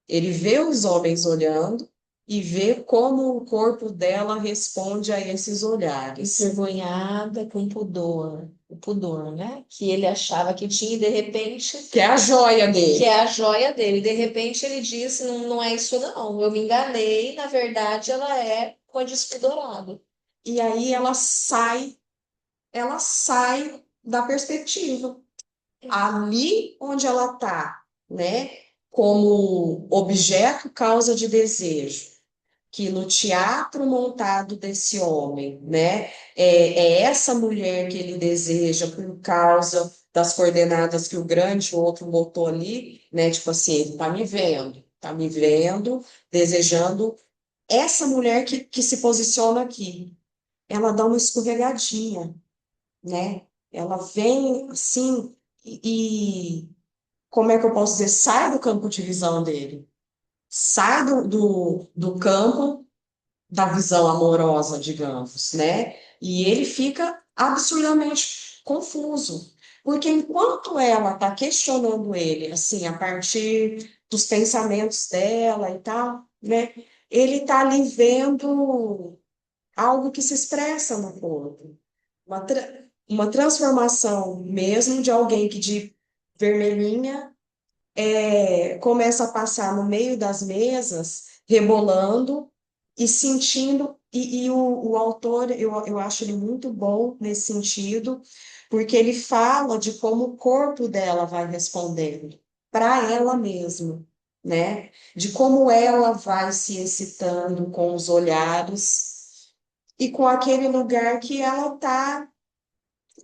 [SPEAKER 2] Ele vê os homens olhando e vê como o corpo dela responde a esses olhares.
[SPEAKER 1] Envergonhada com pudor. O pudor, né? Que ele achava que tinha e de repente.
[SPEAKER 2] Que é a joia
[SPEAKER 1] Que
[SPEAKER 2] dele.
[SPEAKER 1] é a joia dele. De repente ele disse: não, não é isso, não. Eu me enganei. Na verdade, ela é com a disco dourado.
[SPEAKER 2] E aí ela sai da perspectiva. Ali onde ela está, né, como objeto causa de desejo, que no teatro montado desse homem, né, é essa mulher que ele deseja por causa das coordenadas que o grande outro botou ali, né, tipo assim, ele tá me vendo, desejando essa mulher que se posiciona aqui. Ela dá uma escorregadinha, né? Ela vem assim e como é que eu posso dizer? Sai do campo de visão dele, sai do campo da visão amorosa, digamos, né? E ele fica absurdamente confuso, porque enquanto ela está questionando ele, assim, a partir dos pensamentos dela e tal, né? Ele está ali vendo algo que se expressa no corpo, uma transformação mesmo de alguém que de vermelhinha começa a passar no meio das mesas, rebolando e sentindo, e o autor, eu acho ele muito bom nesse sentido, porque ele fala de como o corpo dela vai respondendo para ela mesma, né? De como ela vai se excitando com os olhares e com aquele lugar que ela tá,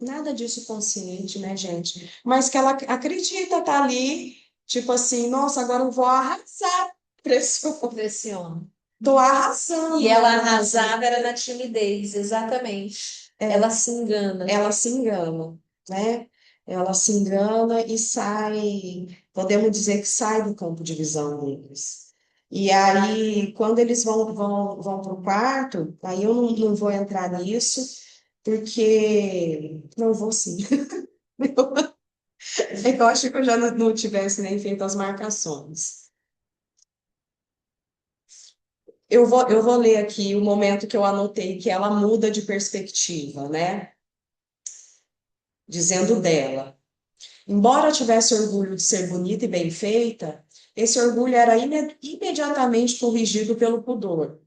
[SPEAKER 2] nada disso consciente, né, gente? Mas que ela acredita tá ali, tipo assim, nossa, agora eu vou arrasar
[SPEAKER 1] Desse homem.
[SPEAKER 2] tô arrasando.
[SPEAKER 1] E ela arrasava era na timidez, exatamente. Ela se engana.
[SPEAKER 2] Ela se engana, né? Ela se engana e sai, podemos dizer que sai do campo de visão deles. E aí, quando eles vão para o quarto, aí eu não vou entrar nisso, porque não vou sim. Eu acho que eu já não tivesse nem feito as marcações. Eu vou ler aqui o momento que eu anotei que ela muda de perspectiva, né? Dizendo dela. Embora tivesse orgulho de ser bonita e bem feita, esse orgulho era imediatamente corrigido pelo pudor.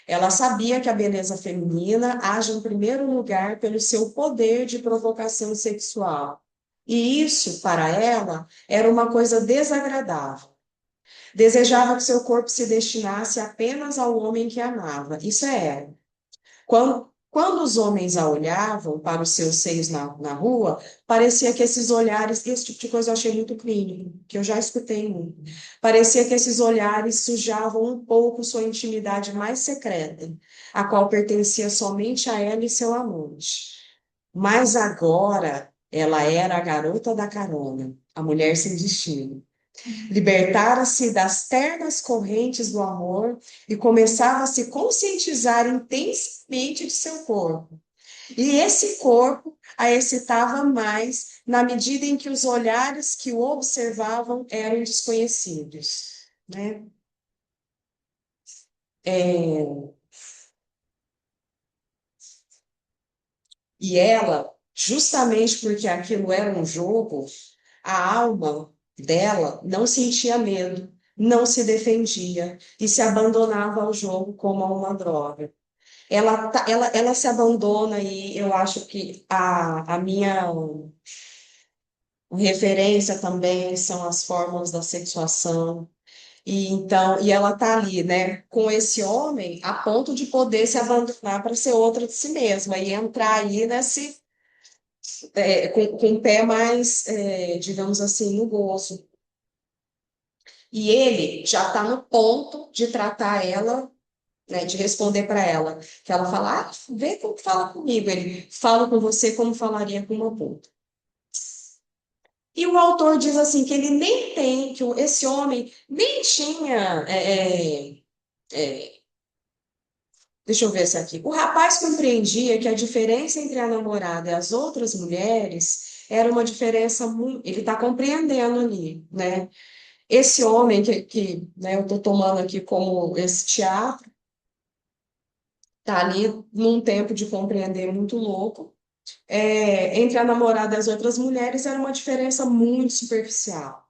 [SPEAKER 2] Ela sabia que a beleza feminina age em primeiro lugar pelo seu poder de provocação sexual. E isso, para ela, era uma coisa desagradável. Desejava que seu corpo se destinasse apenas ao homem que amava. Isso é ela. Quando os homens a olhavam para os seus seios na rua, parecia que esses olhares, esse tipo de coisa eu achei muito clínico, que eu já escutei muito. Parecia que esses olhares sujavam um pouco sua intimidade mais secreta, a qual pertencia somente a ela e seu amante. Mas agora ela era a garota da carona, a mulher sem destino. Libertara-se das ternas correntes do amor e começava a se conscientizar intensamente de seu corpo. E esse corpo a excitava mais na medida em que os olhares que o observavam eram desconhecidos, né? É, e ela, justamente porque aquilo era um jogo, a alma dela não sentia medo, não se defendia e se abandonava ao jogo como a uma droga. Ela se abandona e eu acho que a minha referência também são as formas da sexuação. E então, e ela tá ali, né, com esse homem a ponto de poder se abandonar para ser outra de si mesma e entrar aí nesse com o pé mais, digamos assim, no gozo. E ele já está no ponto de tratar ela, né, de responder para ela, que ela fala, vê como fala comigo. Ele fala com você como falaria com uma puta. E o autor diz assim que ele nem tem, que esse homem nem tinha, deixa eu ver se aqui. O rapaz compreendia que a diferença entre a namorada e as outras mulheres era uma diferença muito. Ele está compreendendo ali, né? Esse homem né, eu estou tomando aqui como esse teatro, está ali num tempo de compreender muito louco. Entre a namorada e as outras mulheres era uma diferença muito superficial,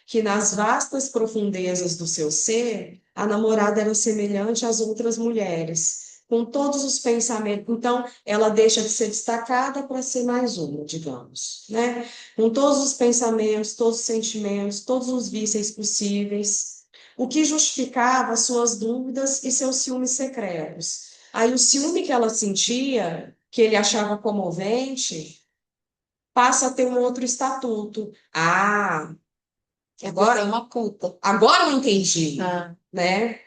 [SPEAKER 2] que nas vastas profundezas do seu ser, a namorada era semelhante às outras mulheres, com todos os pensamentos. Então, ela deixa de ser destacada para ser mais uma, digamos, né? Com todos os pensamentos, todos os sentimentos, todos os vícios possíveis, o que justificava suas dúvidas e seus ciúmes secretos. Aí, o ciúme que ela sentia, que ele achava comovente, passa a ter um outro estatuto.
[SPEAKER 1] Agora é uma puta.
[SPEAKER 2] Agora eu entendi, né?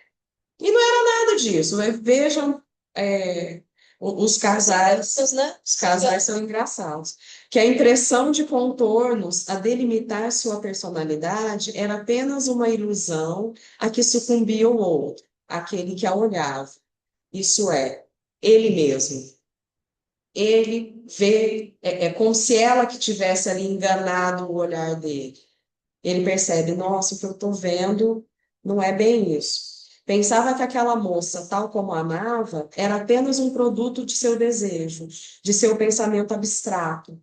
[SPEAKER 2] E não era nada disso, né? Vejam, os casais,
[SPEAKER 1] Né?
[SPEAKER 2] os casais são engraçados. Que a impressão de contornos a delimitar sua personalidade era apenas uma ilusão a que sucumbia o outro, aquele que a olhava. Isso é, ele mesmo. Ele vê, é como se ela que tivesse ali enganado o olhar dele. Ele percebe, nossa, o que eu estou vendo não é bem isso. Pensava que aquela moça, tal como a amava, era apenas um produto de seu desejo, de seu pensamento abstrato,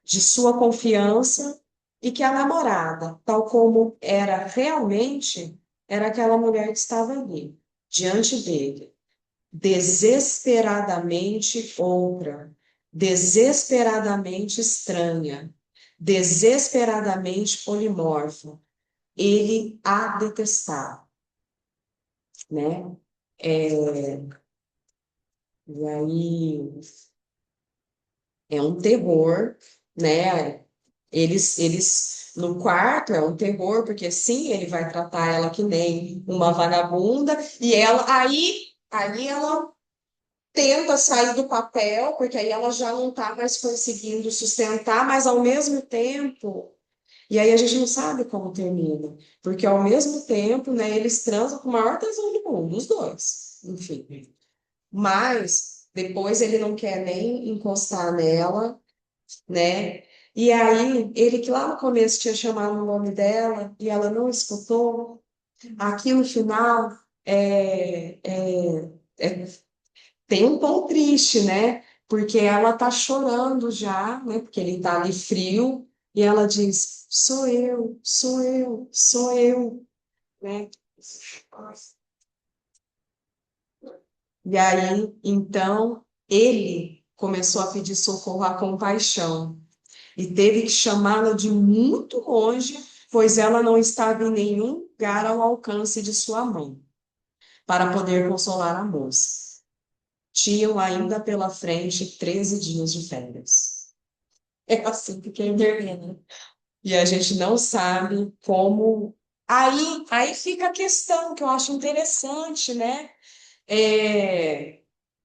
[SPEAKER 2] de sua confiança, e que a namorada, tal como era realmente, era aquela mulher que estava ali, diante dele, desesperadamente outra, desesperadamente estranha, desesperadamente polimorfa. Ele a detestava, né? É, e aí é um terror, né? Eles no quarto é um terror, porque sim, ele vai tratar ela que nem uma vagabunda, e ela aí ela tenta sair do papel, porque aí ela já não está mais conseguindo sustentar, mas ao mesmo tempo. E aí a gente não sabe como termina, porque ao mesmo tempo, né, eles transam com o maior tesão do mundo, os dois, enfim. Mas depois ele não quer nem encostar nela, né? E aí ele que lá no começo tinha chamado o nome dela e ela não escutou, aqui no final é, tem um tom triste, né? Porque ela tá chorando já, né? Porque ele tá ali frio, e ela diz: sou eu, sou eu, sou eu, né? E aí, então, ele começou a pedir socorro à compaixão e teve que chamá-la de muito longe, pois ela não estava em nenhum lugar ao alcance de sua mão, para poder consolar a moça. tinham ainda pela frente 13 dias de férias. É assim que termina. E a gente não sabe como. Aí fica a questão que eu acho interessante, né? É,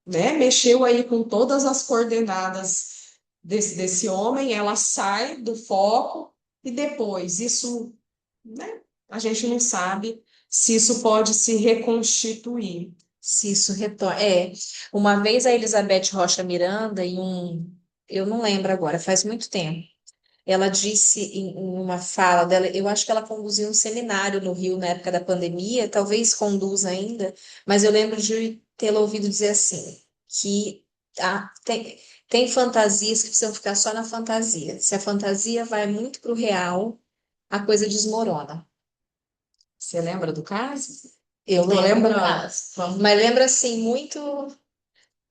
[SPEAKER 2] né? Mexeu aí com todas as coordenadas desse homem, ela sai do foco e depois isso, né? A gente não sabe se isso pode se reconstituir.
[SPEAKER 1] Se isso retorna. Uma vez a Elizabeth Rocha Miranda, eu não lembro agora, faz muito tempo, ela disse em uma fala dela, eu acho que ela conduziu um seminário no Rio na época da pandemia, talvez conduza ainda, mas eu lembro de tê-la ouvido dizer assim, que tem fantasias que precisam ficar só na fantasia. Se a fantasia vai muito para o real, a coisa desmorona.
[SPEAKER 2] Você lembra do caso?
[SPEAKER 1] Eu
[SPEAKER 2] Tô
[SPEAKER 1] lembro,
[SPEAKER 2] lembrando.
[SPEAKER 1] mas lembro assim, muito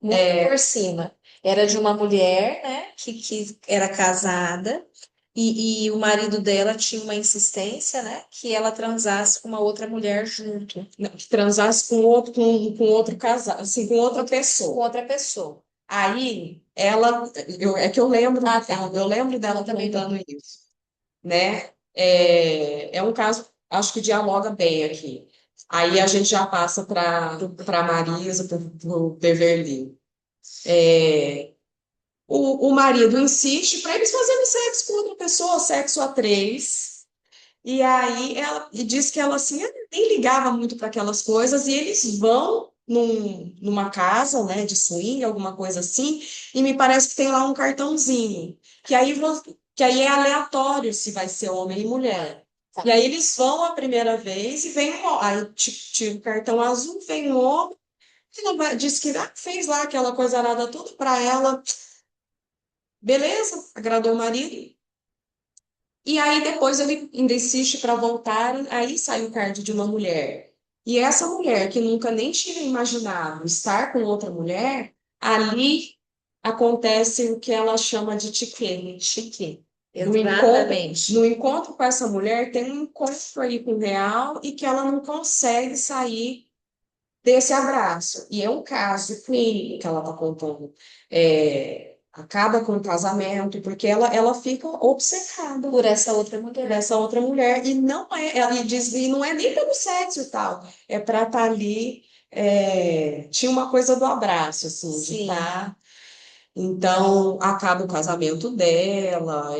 [SPEAKER 1] por cima. Era de uma mulher, né, que era casada e o marido dela tinha uma insistência, né, que ela transasse com uma outra mulher junto,
[SPEAKER 2] Não, que transasse com outro casal, assim, com outra
[SPEAKER 1] com
[SPEAKER 2] pessoa.
[SPEAKER 1] outra pessoa.
[SPEAKER 2] Aí ela, é que eu lembro,
[SPEAKER 1] Ah, tá.
[SPEAKER 2] eu lembro dela
[SPEAKER 1] Eu também não.
[SPEAKER 2] contando isso, né? É um caso, acho que dialoga bem aqui. Aí a gente já passa para Marisa, para o Beverly. O marido insiste para eles fazerem sexo com outra pessoa, sexo a três. E aí ela e diz que ela assim nem ligava muito para aquelas coisas e eles vão numa casa, né, de swing, alguma coisa assim, e me parece que tem lá um cartãozinho, que aí é aleatório se vai ser homem e mulher.
[SPEAKER 1] Tá.
[SPEAKER 2] E aí eles vão a primeira vez e vem aí tira o cartão azul, vem um homem, que não diz que fez lá aquela coisa arada tudo para ela, beleza, agradou o marido. E aí depois ele ainda insiste para voltarem, aí sai o card de uma mulher. E essa mulher que nunca nem tinha imaginado estar com outra mulher, ali acontece o que ela chama de chiquene, chique.
[SPEAKER 1] Exatamente.
[SPEAKER 2] No encontro com essa mulher, tem um encontro aí com o real e que ela não consegue sair desse abraço. E é um caso clínico que ela está contando. Acaba com o casamento, porque ela fica obcecada
[SPEAKER 1] Por essa outra
[SPEAKER 2] por
[SPEAKER 1] mulher.
[SPEAKER 2] essa outra mulher. E não é, ela diz, e não é nem pelo sexo e tal, é para estar ali. Tinha uma coisa do abraço, assim, de
[SPEAKER 1] Sim.
[SPEAKER 2] estar. Então, acaba o casamento dela.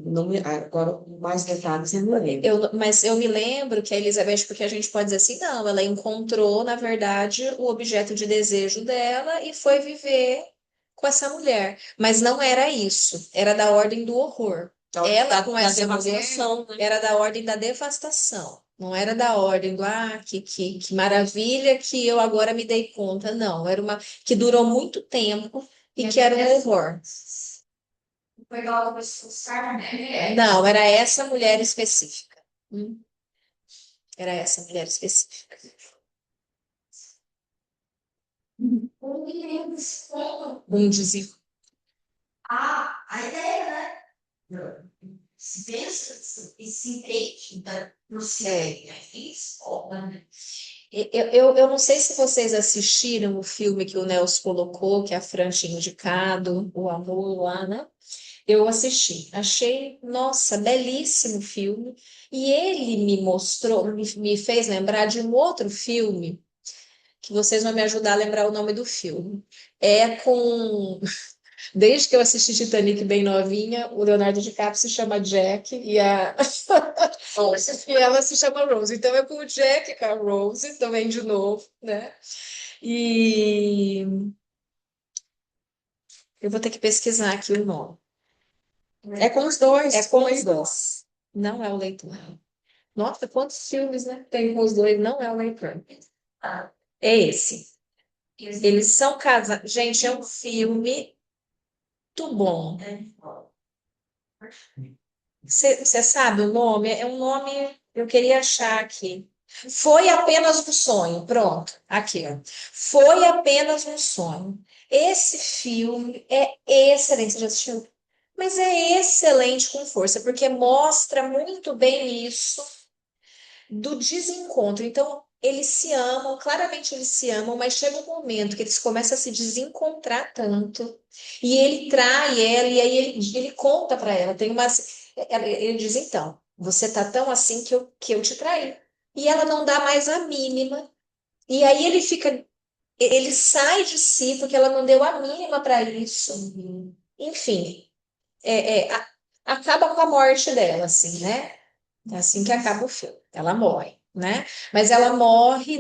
[SPEAKER 2] Não agora, mais detalhes eu não lembro.
[SPEAKER 1] Mas eu me lembro que a Elizabeth, porque a gente pode dizer assim, não, ela encontrou, na verdade, o objeto de desejo dela e foi viver com essa mulher. Mas não era isso, era da ordem do horror. Ela com
[SPEAKER 2] Da
[SPEAKER 1] essa mulher
[SPEAKER 2] devastação, né?
[SPEAKER 1] era da ordem da devastação. Não era da ordem do, que maravilha que eu agora me dei conta. Não, era uma que durou muito tempo e que era um horror.
[SPEAKER 4] Foi igual a expulsar, né?
[SPEAKER 1] Não, era essa mulher específica. Era essa mulher específica.
[SPEAKER 4] Um menino
[SPEAKER 1] Um dizia.
[SPEAKER 4] a ideia, né? Se pensa e se entende no cérebro, é isso?
[SPEAKER 1] Eu não sei se vocês assistiram o filme que o Nelson colocou, que a Fran tinha indicado, O Amor lá, né? Eu assisti, achei, nossa, belíssimo filme. E ele me mostrou, me fez lembrar de um outro filme, que vocês vão me ajudar a lembrar o nome do filme. É com. Desde que eu assisti Titanic bem novinha, o Leonardo DiCaprio se chama Jack e ela se chama Rose. Então é com o Jack e com a Rose também de novo, né? E eu vou ter que pesquisar aqui o nome.
[SPEAKER 2] É com os dois.
[SPEAKER 1] É com os dois. Não é o leitor. Nossa, quantos filmes, né? Tem com os dois, não é o leitor. É esse. Eles são casados. Gente, é um filme muito bom. Você sabe o nome? É um nome, eu queria achar aqui. Foi apenas um sonho. Pronto, aqui, ó. Foi apenas um sonho. Esse filme é excelente. Você já assistiu? Mas é excelente com força, porque mostra muito bem isso do desencontro. Então, eles se amam, claramente eles se amam, mas chega um momento que eles começam a se desencontrar tanto, e ele trai ela, e aí ele conta para ela, tem umas, ele diz, então, você tá tão assim que eu te traí. E ela não dá mais a mínima, e aí ele sai de si, porque ela não deu a mínima para isso. Enfim, acaba com a morte dela, assim, né? É assim que acaba o filme. Ela morre, né? Mas ela morre,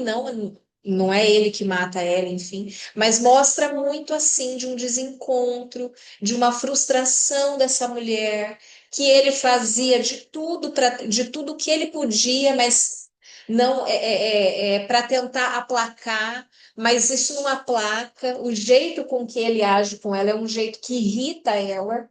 [SPEAKER 1] não é ele que mata ela, enfim, mas mostra muito assim de um desencontro, de uma frustração dessa mulher, que ele fazia de tudo que ele podia, mas não para tentar aplacar, mas isso não aplaca. O jeito com que ele age com ela é um jeito que irrita ela,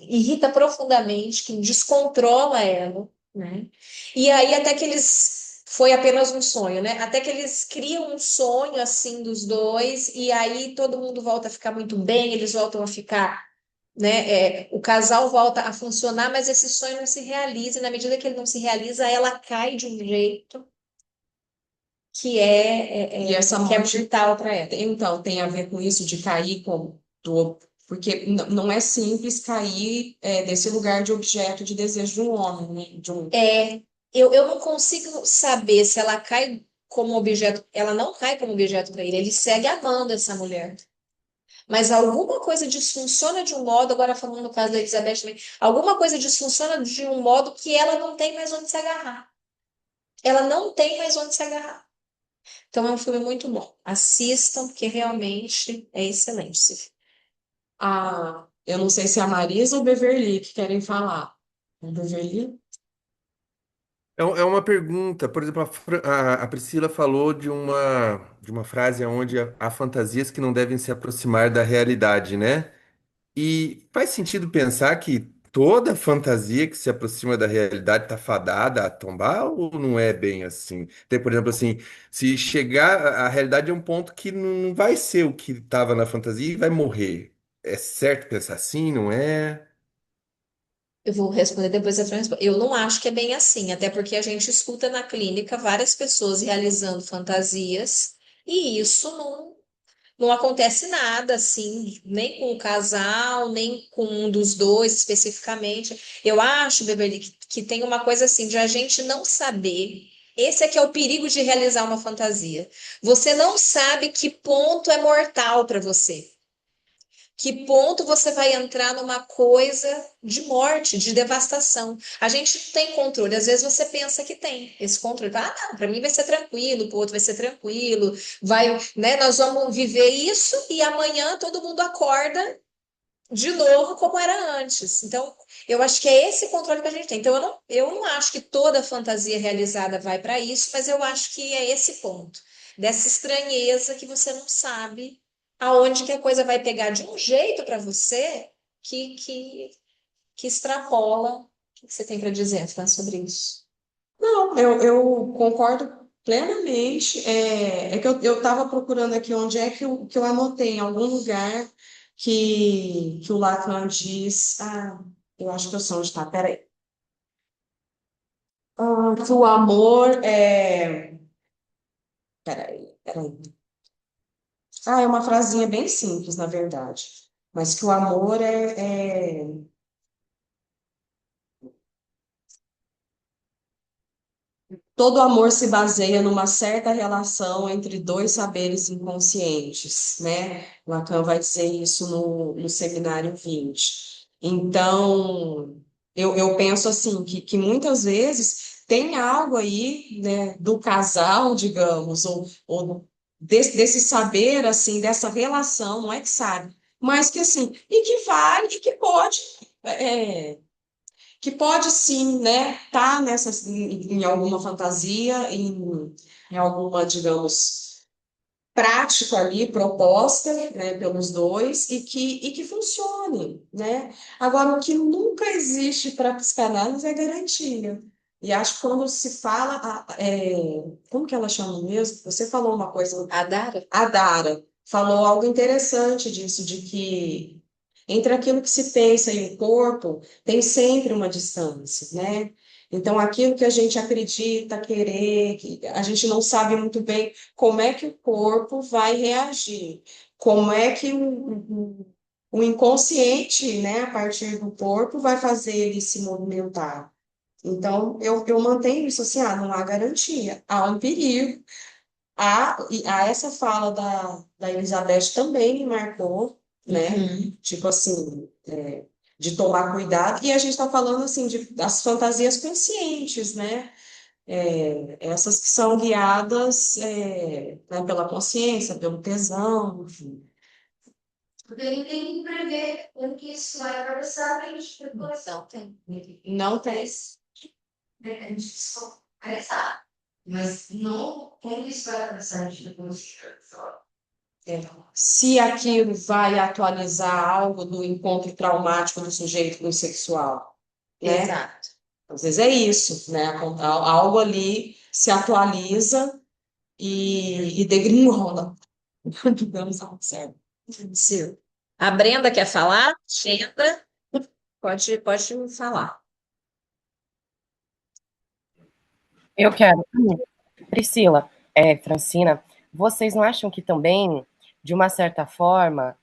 [SPEAKER 1] irrita profundamente, que descontrola ela, né? E aí até que eles foi apenas um sonho, né? Até que eles criam um sonho assim dos dois e aí todo mundo volta a ficar muito bem, eles voltam a ficar, né? O casal volta a funcionar, mas esse sonho não se realiza. E na medida que ele não se realiza, ela cai de um jeito que
[SPEAKER 2] E essa
[SPEAKER 1] que é
[SPEAKER 2] morte,
[SPEAKER 1] brutal para ela.
[SPEAKER 2] então, tem a ver com isso de cair porque não é simples cair desse lugar de objeto de desejo de um homem, né?
[SPEAKER 1] É, eu não consigo saber se ela cai como objeto. Ela não cai como objeto para ele. Ele segue amando essa mulher. Mas alguma coisa desfunciona de um modo, agora falando no caso da Elizabeth também, alguma coisa desfunciona de um modo que ela não tem mais onde se agarrar. Ela não tem mais onde se agarrar. Então é um filme muito bom. Assistam, porque realmente é excelente esse filme.
[SPEAKER 2] Eu não sei se é a Marisa ou o Beverly que querem falar. O Beverly?
[SPEAKER 5] É uma pergunta, por exemplo, a Priscila falou de uma frase onde há fantasias que não devem se aproximar da realidade, né? E faz sentido pensar que toda fantasia que se aproxima da realidade está fadada a tombar ou não é bem assim? Tem, por exemplo, assim, se chegar, a realidade é um ponto que não vai ser o que estava na fantasia e vai morrer. É certo pensar assim, não é?
[SPEAKER 1] Eu vou responder depois a Fran responde. Eu não acho que é bem assim, até porque a gente escuta na clínica várias pessoas realizando fantasias e isso não acontece nada assim, nem com o casal, nem com um dos dois especificamente. Eu acho, Beverly, que tem uma coisa assim de a gente não saber. Esse é que é o perigo de realizar uma fantasia. Você não sabe que ponto é mortal para você. Que ponto você vai entrar numa coisa de morte, de devastação? A gente não tem controle. Às vezes você pensa que tem esse controle. Não, para mim vai ser tranquilo, para o outro vai ser tranquilo, vai, né? Nós vamos viver isso e amanhã todo mundo acorda de novo como era antes. Então, eu acho que é esse controle que a gente tem. Então, eu não acho que toda fantasia realizada vai para isso, mas eu acho que é esse ponto, dessa estranheza que você não sabe aonde que a coisa vai pegar de um jeito para você que, que, que extrapola. O que você tem para dizer, Fran, sobre isso?
[SPEAKER 2] Não, eu concordo plenamente. É que eu estava procurando aqui onde é que eu anotei, em algum lugar que o Lacan diz. Eu acho que eu sei onde está, peraí. Que o amor é. Peraí. É uma frasinha bem simples, na verdade. Mas que o amor todo amor se baseia numa certa relação entre dois saberes inconscientes, né? Lacan vai dizer isso no Seminário 20. Então, eu penso assim, que muitas vezes tem algo aí, né, do casal, digamos, ou desse saber, assim, dessa relação, não é que sabe, mas que assim, e que vale, e é, que pode sim, né, tá em alguma fantasia, em alguma, digamos, prática ali proposta, né, pelos dois e que funcione, né? Agora, o que nunca existe para a psicanálise é garantia. E acho que quando se fala, como que ela chama mesmo? Você falou uma coisa,
[SPEAKER 1] A Dara?
[SPEAKER 2] a Dara falou algo interessante disso, de que entre aquilo que se pensa e o corpo tem sempre uma distância, né? Então, aquilo que a gente acredita, querer, que a gente não sabe muito bem como é que o corpo vai reagir, como é que o inconsciente, né, a partir do corpo, vai fazer ele se movimentar. Então, eu mantenho isso assim, não há garantia, há um perigo. E essa fala da Elizabeth também me marcou, né?
[SPEAKER 1] Uhum.
[SPEAKER 2] Tipo assim, de tomar cuidado. E a gente está falando assim das fantasias conscientes, né? Essas que são guiadas, né, pela consciência, pelo tesão, enfim.
[SPEAKER 4] Porque ele tem que prever como que isso vai atravessar a gente depois.
[SPEAKER 1] Não tem.
[SPEAKER 2] Não tem.
[SPEAKER 4] A gente só vai sabe. Mas não como que isso vai atravessar a gente depois.
[SPEAKER 2] Se aquilo vai atualizar algo do encontro traumático do sujeito com o sexual, né?
[SPEAKER 1] Exato.
[SPEAKER 2] Às vezes é isso, né? Algo ali se atualiza e degringola, digamos assim.
[SPEAKER 1] Sim. A Brenda quer falar? Brenda, pode falar.
[SPEAKER 6] Eu quero. Priscila, Francina, vocês não acham que também, de uma certa forma,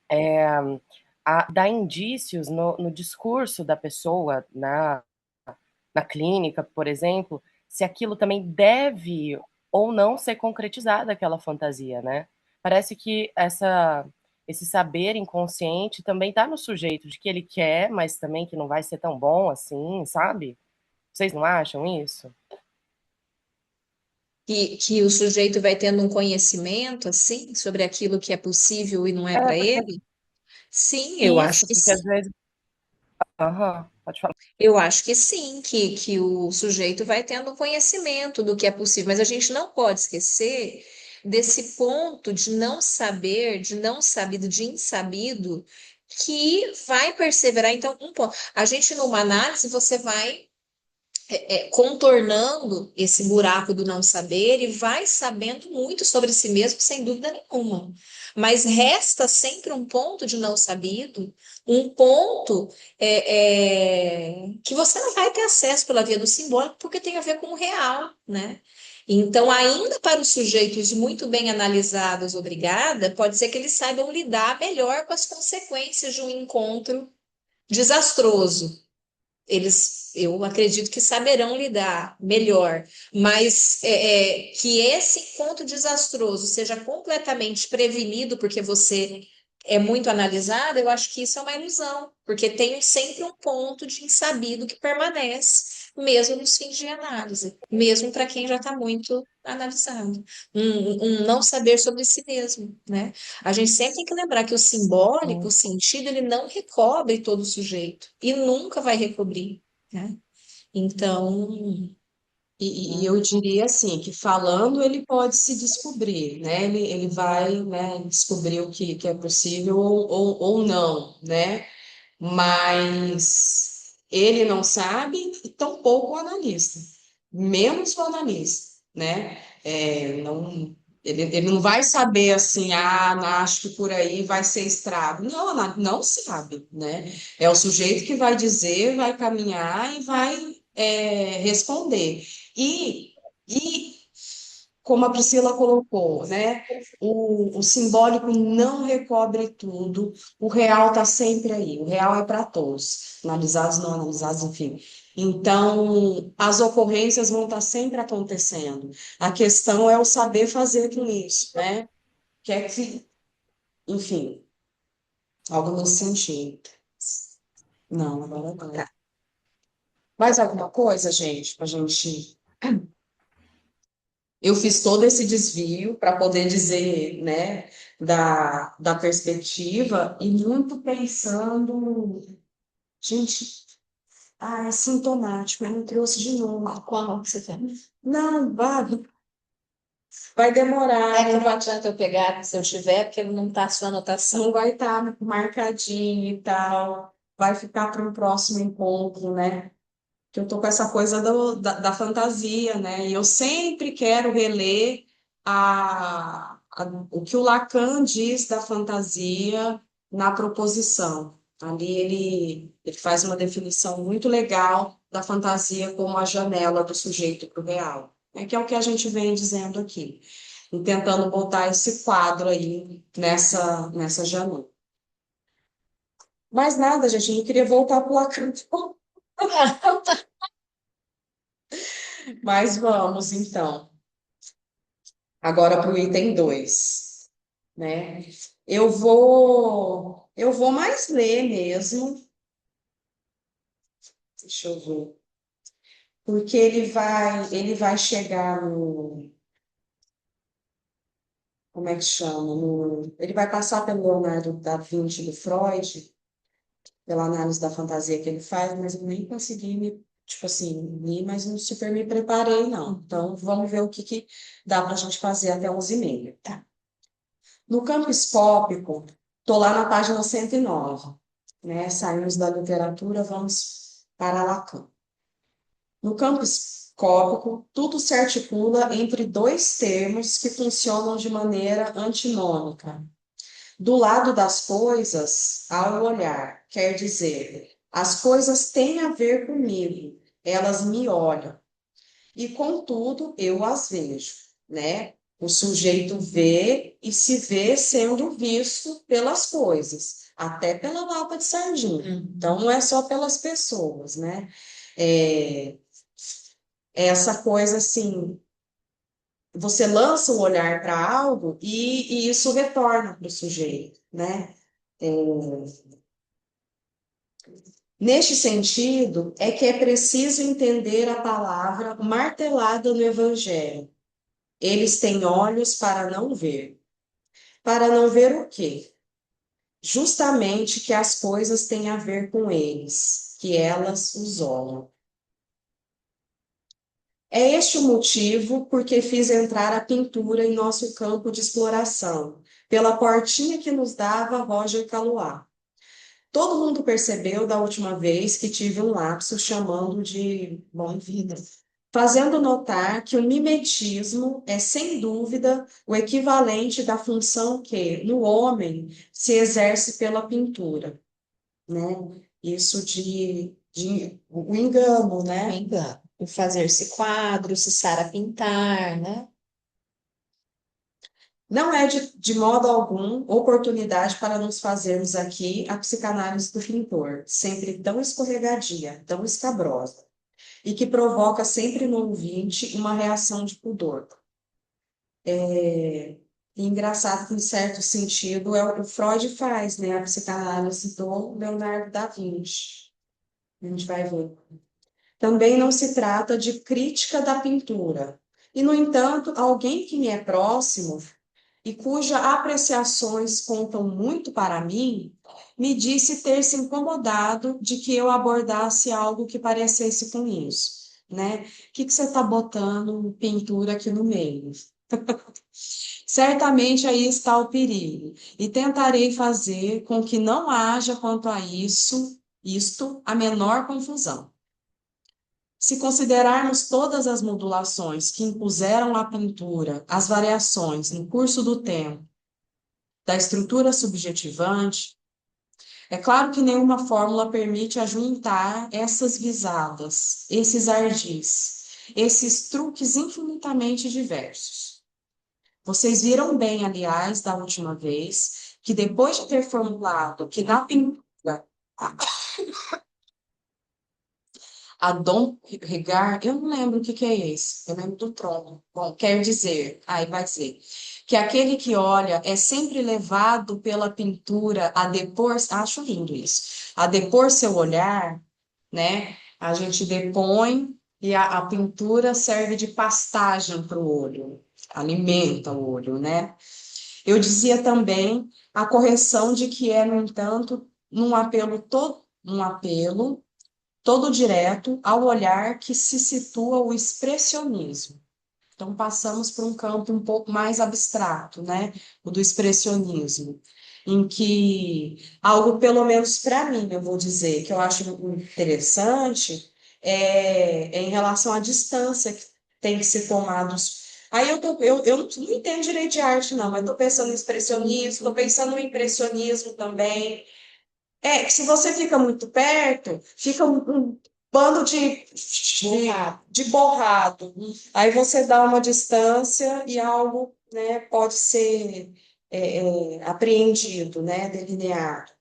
[SPEAKER 6] dá indícios no discurso da pessoa, na clínica, por exemplo, se aquilo também deve ou não ser concretizada, aquela fantasia, né? Parece que esse saber inconsciente também está no sujeito, de que ele quer, mas também que não vai ser tão bom assim, sabe? Vocês não acham isso?
[SPEAKER 1] Que o sujeito vai tendo um conhecimento, assim, sobre aquilo que é possível e não é para
[SPEAKER 6] Porque
[SPEAKER 1] ele? Sim, eu acho
[SPEAKER 6] isso,
[SPEAKER 1] que
[SPEAKER 6] porque
[SPEAKER 1] sim.
[SPEAKER 6] às vezes. Aham, pode falar.
[SPEAKER 1] Eu acho que sim, que o sujeito vai tendo conhecimento do que é possível, mas a gente não pode esquecer desse ponto de não saber, de não sabido, de insabido, que vai perseverar. Então, um ponto. A gente, numa análise, você vai contornando esse buraco do não saber e vai sabendo muito sobre si mesmo, sem dúvida nenhuma. Mas resta sempre um ponto de não sabido, um ponto que você não vai ter acesso pela via do simbólico, porque tem a ver com o real, né? Então, ainda para os sujeitos muito bem analisados, obrigada, pode ser que eles saibam lidar melhor com as consequências de um encontro desastroso. Eu acredito que saberão lidar melhor, mas que esse encontro desastroso seja completamente prevenido porque você é muito analisado, eu acho que isso é uma ilusão, porque tem sempre um ponto de insabido que permanece, mesmo nos fins de análise, mesmo para quem já está muito analisado, um não saber sobre si mesmo, né? A gente sempre tem que lembrar que o simbólico, o sentido, ele não recobre todo o sujeito e nunca vai recobrir, né? Então,
[SPEAKER 2] E eu diria assim, que falando ele pode se descobrir, né? Ele vai, né, descobrir o que é possível ou não, né? Mas ele não sabe, e tampouco o analista, menos o analista, né? Ele não vai saber assim, acho que por aí vai ser estrago. Não, não sabe, né? É o sujeito que vai dizer, vai caminhar e vai responder. E como a Priscila colocou, né? O simbólico não recobre tudo, o real está sempre aí, o real é para todos, analisados, não analisados, enfim. Então, as ocorrências vão estar sempre acontecendo. A questão é o saber fazer com isso, né? Que é que, enfim, algo nesse sentido. Não, agora não. Mais alguma coisa, gente, para gente. Eu fiz todo esse desvio para poder dizer, né, da perspectiva e muito pensando, gente, é sintomático, ele me trouxe de novo.
[SPEAKER 1] qual que você quer?
[SPEAKER 2] Não, vai demorar,
[SPEAKER 1] É que não adianta eu pegar se eu tiver, porque não está a sua anotação.
[SPEAKER 2] não vai estar marcadinho e tal, vai ficar para um próximo encontro, né? Que eu tô com essa coisa da fantasia, né? E eu sempre quero reler o que o Lacan diz da fantasia na proposição, Ali ele faz uma definição muito legal da fantasia como a janela do sujeito para o real, né? Que é o que a gente vem dizendo aqui, e tentando botar esse quadro aí nessa janela. Mais nada, gente, eu queria voltar para o Lacan. Mas vamos, então, agora para o item 2, né? Eu vou mais ler mesmo, deixa eu ver, porque ele vai chegar no, como é que chama? Ele vai passar pelo Leonardo da Vinci do Freud, pela análise da fantasia que ele faz, mas eu nem consegui tipo assim, li, mas não super me preparei, não. Então, vamos ver o que dá para a gente fazer até 11h30, tá? No campo escópico, estou lá na página 109, né? Saímos da literatura, vamos para Lacan. No campo escópico, tudo se articula entre dois termos que funcionam de maneira antinômica. Do lado das coisas, há um olhar, quer dizer, as coisas têm a ver comigo, elas me olham, e contudo eu as vejo, né? O sujeito vê e se vê sendo visto pelas coisas, até pela lata de sardinha. Então, não é só pelas pessoas, né? É essa coisa assim, você lança o olhar para algo e isso retorna para o sujeito, né? É, neste sentido, é que é preciso entender a palavra martelada no Evangelho. Eles têm olhos para não ver. Para não ver o quê? Justamente que as coisas têm a ver com eles, que elas os olham. É este o motivo por que fiz entrar a pintura em nosso campo de exploração, pela portinha que nos dava Roger Caillois. Todo mundo percebeu da última vez que tive um lapso chamando de bom-vida, fazendo notar que o mimetismo é, sem dúvida, o equivalente da função que, no homem, se exerce pela pintura, né? Isso de o engano, né?
[SPEAKER 1] Me engano. O fazer-se quadros, cessar a pintar, né?
[SPEAKER 2] Não é de modo algum oportunidade para nos fazermos aqui a psicanálise do pintor, sempre tão escorregadia, tão escabrosa, e que provoca sempre no ouvinte uma reação de pudor. E engraçado que, em certo sentido, é o que o Freud faz, né? A psicanálise do Leonardo da Vinci. A gente vai ver. Também não se trata de crítica da pintura. E, no entanto, alguém que me é próximo e cujas apreciações contam muito para mim, me disse ter se incomodado de que eu abordasse algo que parecesse com isso, né? O que você está botando pintura aqui no meio? Certamente aí está o perigo, e tentarei fazer com que não haja quanto a isto, a menor confusão. Se considerarmos todas as modulações que impuseram à pintura as variações no curso do tempo, da estrutura subjetivante, é claro que nenhuma fórmula permite ajuntar essas visadas, esses ardis, esses truques infinitamente diversos. Vocês viram bem, aliás, da última vez, que depois de ter formulado que na pintura a Dom Regar, eu não lembro o que é esse, eu lembro do trono. Bom, quer dizer, aí vai dizer, que aquele que olha é sempre levado pela pintura a depor, acho lindo isso, a depor seu olhar, né? A gente depõe e a pintura serve de pastagem para o olho, alimenta o olho, né? Eu dizia também a correção de que é, no entanto, um apelo todo direto ao olhar que se situa o expressionismo. Então, passamos por um campo um pouco mais abstrato, né? O do expressionismo, em que algo, pelo menos para mim, eu vou dizer, que eu acho interessante, é em relação à distância que tem que ser tomados. Aí eu não entendo direito de arte, não, mas estou pensando em expressionismo, estou pensando no impressionismo também, que se você fica muito perto, fica um bando de borrado. Aí você dá uma distância e algo, né, pode ser apreendido, né, delineado.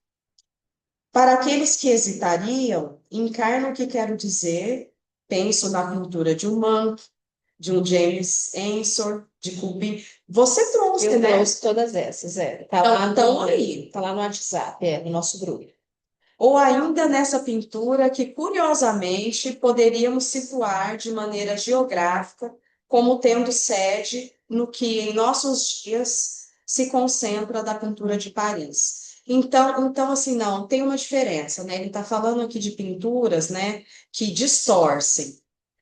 [SPEAKER 2] Para aqueles que hesitariam, encarno o que quero dizer, penso na pintura de um Mann, de um James Ensor, de Courbet. Você trouxe,
[SPEAKER 1] Eu
[SPEAKER 2] né?
[SPEAKER 1] trouxe todas essas, Tá lá
[SPEAKER 2] Então, aí.
[SPEAKER 1] tá lá no WhatsApp, no nosso grupo.
[SPEAKER 2] Ou ainda nessa pintura que, curiosamente, poderíamos situar de maneira geográfica como tendo sede no que em nossos dias se concentra da pintura de Paris. Então assim, não, tem uma diferença, né? Ele está falando aqui de pinturas, né, que distorcem,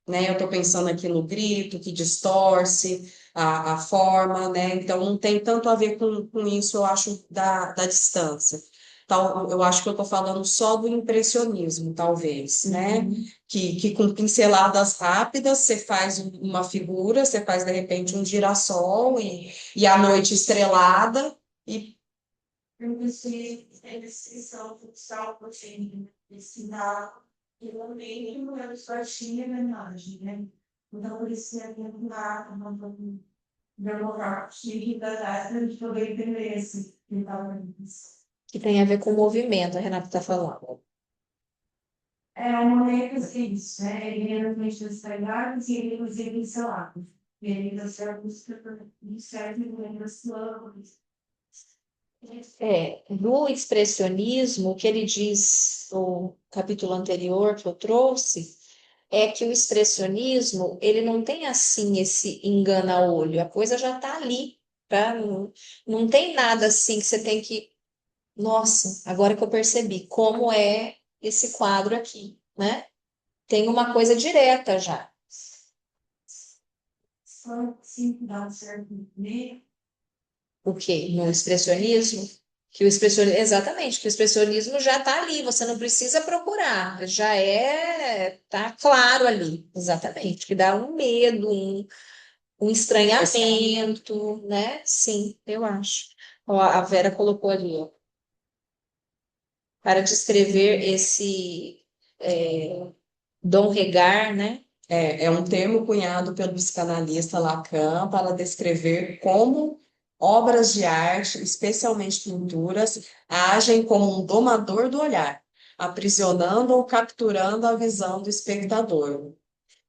[SPEAKER 2] né? Eu estou pensando aqui no grito, que distorce a forma, né? Então não tem tanto a ver com isso, eu acho, da distância. Eu acho que eu estou falando só do impressionismo, talvez, né? Que com pinceladas rápidas você faz uma figura, você faz de repente um girassol e a noite estrelada, e
[SPEAKER 4] Eu pensei em descrição futsal, porque ensinar pelo meio era só tinha na imagem, né? Então, por isso que havia uma demorar que da data de poder entender esse que estava nisso.
[SPEAKER 1] Que tem a ver com o movimento, a Renata está falando.
[SPEAKER 4] É um momento assim, isso, né? Ele era meio estragados e ele fazia pincelado. E ele da sua busca por um certo momento das flores.
[SPEAKER 1] No expressionismo, o que ele diz no capítulo anterior que eu trouxe, é que o expressionismo, ele não tem assim esse engana-olho, a coisa já está ali, tá? Não tem nada assim que você tem que, nossa, agora que eu percebi como é esse quadro aqui, né? Tem uma coisa direta já.
[SPEAKER 4] Só assim, dá um certo meio.
[SPEAKER 1] O quê? No expressionismo? Que o expressionismo, exatamente, que o expressionismo já está ali, você não precisa procurar, já tá claro ali, exatamente, que dá um medo, um estranhamento, né? Sim, eu acho. Ó, a Vera colocou ali, ó, para descrever esse Dom Regar, né?
[SPEAKER 2] é um termo cunhado pelo psicanalista Lacan para descrever como obras de arte, especialmente pinturas, agem como um domador do olhar, aprisionando ou capturando a visão do espectador.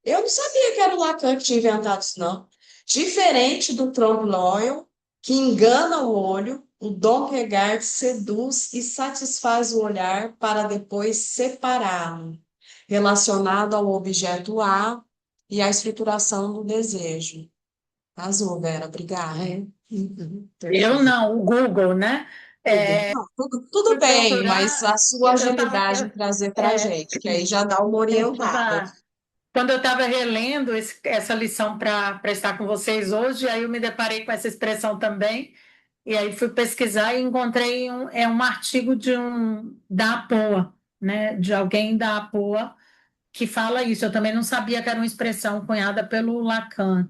[SPEAKER 2] Eu não sabia que era o Lacan que tinha inventado isso, não. Diferente do Trompe l'Oeil, que engana o olho, o Dom Regard seduz e satisfaz o olhar para depois separá-lo, relacionado ao objeto A e à estruturação do desejo. Azul, Vera, obrigada.
[SPEAKER 1] Uhum,
[SPEAKER 7] Eu
[SPEAKER 1] perfeito.
[SPEAKER 7] não, o Google, né?
[SPEAKER 2] Não, tudo
[SPEAKER 7] Fui
[SPEAKER 2] bem, mas
[SPEAKER 7] procurar,
[SPEAKER 2] a sua
[SPEAKER 7] eu tava,
[SPEAKER 2] agilidade em trazer para a gente, que aí já dá uma
[SPEAKER 7] eu
[SPEAKER 2] orientada.
[SPEAKER 7] tava, quando eu estava relendo essa lição para estar com vocês hoje, aí eu me deparei com essa expressão também, e aí fui pesquisar e encontrei um artigo da APOA, né, de alguém da APOA que fala isso. Eu também não sabia que era uma expressão cunhada pelo Lacan,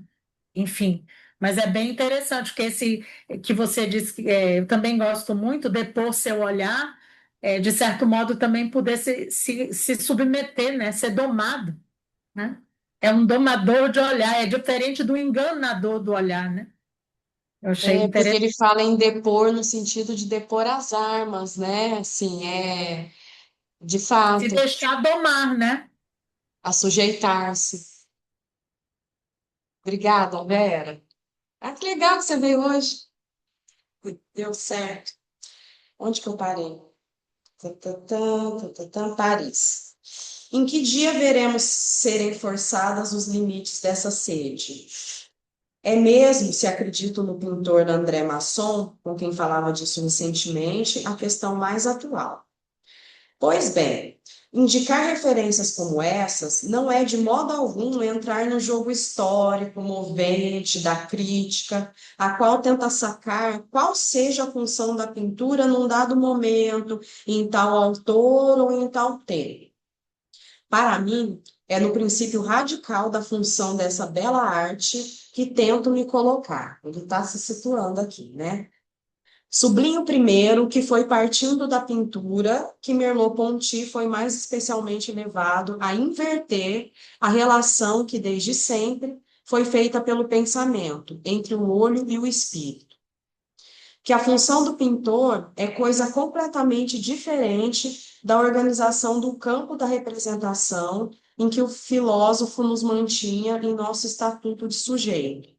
[SPEAKER 7] enfim. Mas é bem interessante, porque esse que você disse, eu também gosto muito, depor seu olhar, de certo modo também poder se submeter, né, ser domado, né? É um domador de olhar, é diferente do enganador do olhar, né? Eu achei
[SPEAKER 2] Porque
[SPEAKER 7] interessante.
[SPEAKER 2] ele fala em depor no sentido de depor as armas, né? Assim, de
[SPEAKER 7] Se
[SPEAKER 2] fato,
[SPEAKER 7] deixar domar, né?
[SPEAKER 2] a sujeitar-se. Obrigada, Vera. Ah, que legal que você veio hoje. Deu certo. Onde que eu parei? Paris. Em que dia veremos serem forçadas os limites dessa sede? É mesmo, se acredito no pintor André Masson, com quem falava disso recentemente, a questão mais atual. Pois bem, indicar referências como essas não é de modo algum entrar no jogo histórico, movente da crítica, a qual tenta sacar qual seja a função da pintura num dado momento, em tal autor ou em tal tempo. Para mim, é no princípio radical da função dessa bela arte que tento me colocar. Ele está se situando aqui, né? Sublinho primeiro que foi partindo da pintura que Merleau-Ponty foi mais especialmente levado a inverter a relação que desde sempre foi feita pelo pensamento entre o olho e o espírito. Que a função do pintor é coisa completamente diferente da organização do campo da representação em que o filósofo nos mantinha em nosso estatuto de sujeito.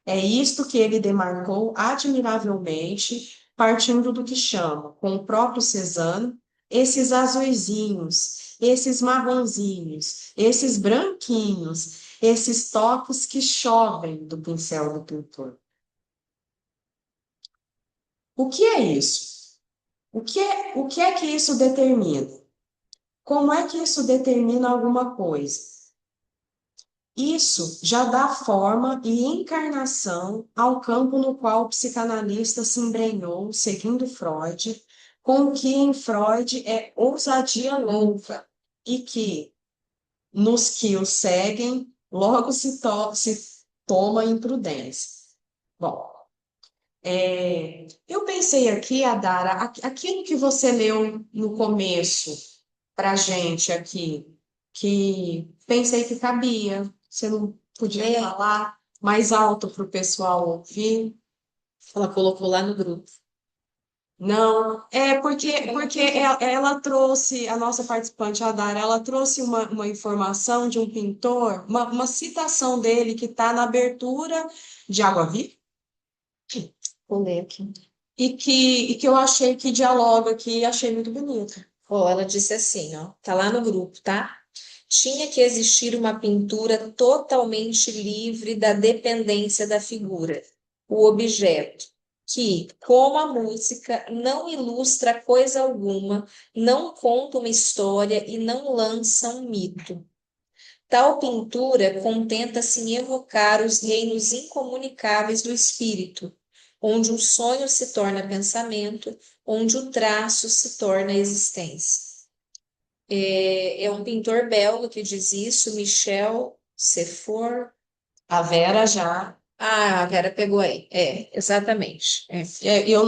[SPEAKER 2] É isto que ele demarcou admiravelmente, partindo do que chama, com o próprio Cézanne, esses azuisinhos, esses marronzinhos, esses branquinhos, esses toques que chovem do pincel do pintor. O que é isso? O que é que isso determina? Como é que isso determina alguma coisa? Isso já dá forma e encarnação ao campo no qual o psicanalista se embrenhou, seguindo Freud, com o que em Freud é ousadia louca, e que, nos que o seguem, logo se toma imprudência. Bom, eu pensei aqui, Adara, aquilo que você leu no começo para a gente aqui, que pensei que cabia. Você não podia falar mais alto para o pessoal ouvir?
[SPEAKER 1] Ela colocou lá no grupo.
[SPEAKER 2] Não, porque ela trouxe, a nossa participante, a Dara, ela trouxe uma informação de um pintor, uma citação dele que está na abertura de Água Viva,
[SPEAKER 1] Vou ler aqui.
[SPEAKER 2] e que eu achei que dialoga aqui, achei muito bonito.
[SPEAKER 1] Ela disse assim, ó, tá lá no grupo, tá? Tinha que existir uma pintura totalmente livre da dependência da figura, o objeto, que, como a música, não ilustra coisa alguma, não conta uma história e não lança um mito. Tal pintura contenta-se em evocar os reinos incomunicáveis do espírito, onde o sonho se torna pensamento, onde o traço se torna existência. É um pintor belga que diz isso, Michel Sefor.
[SPEAKER 2] A Vera já.
[SPEAKER 1] Ah, a Vera pegou aí. Exatamente.
[SPEAKER 2] Eu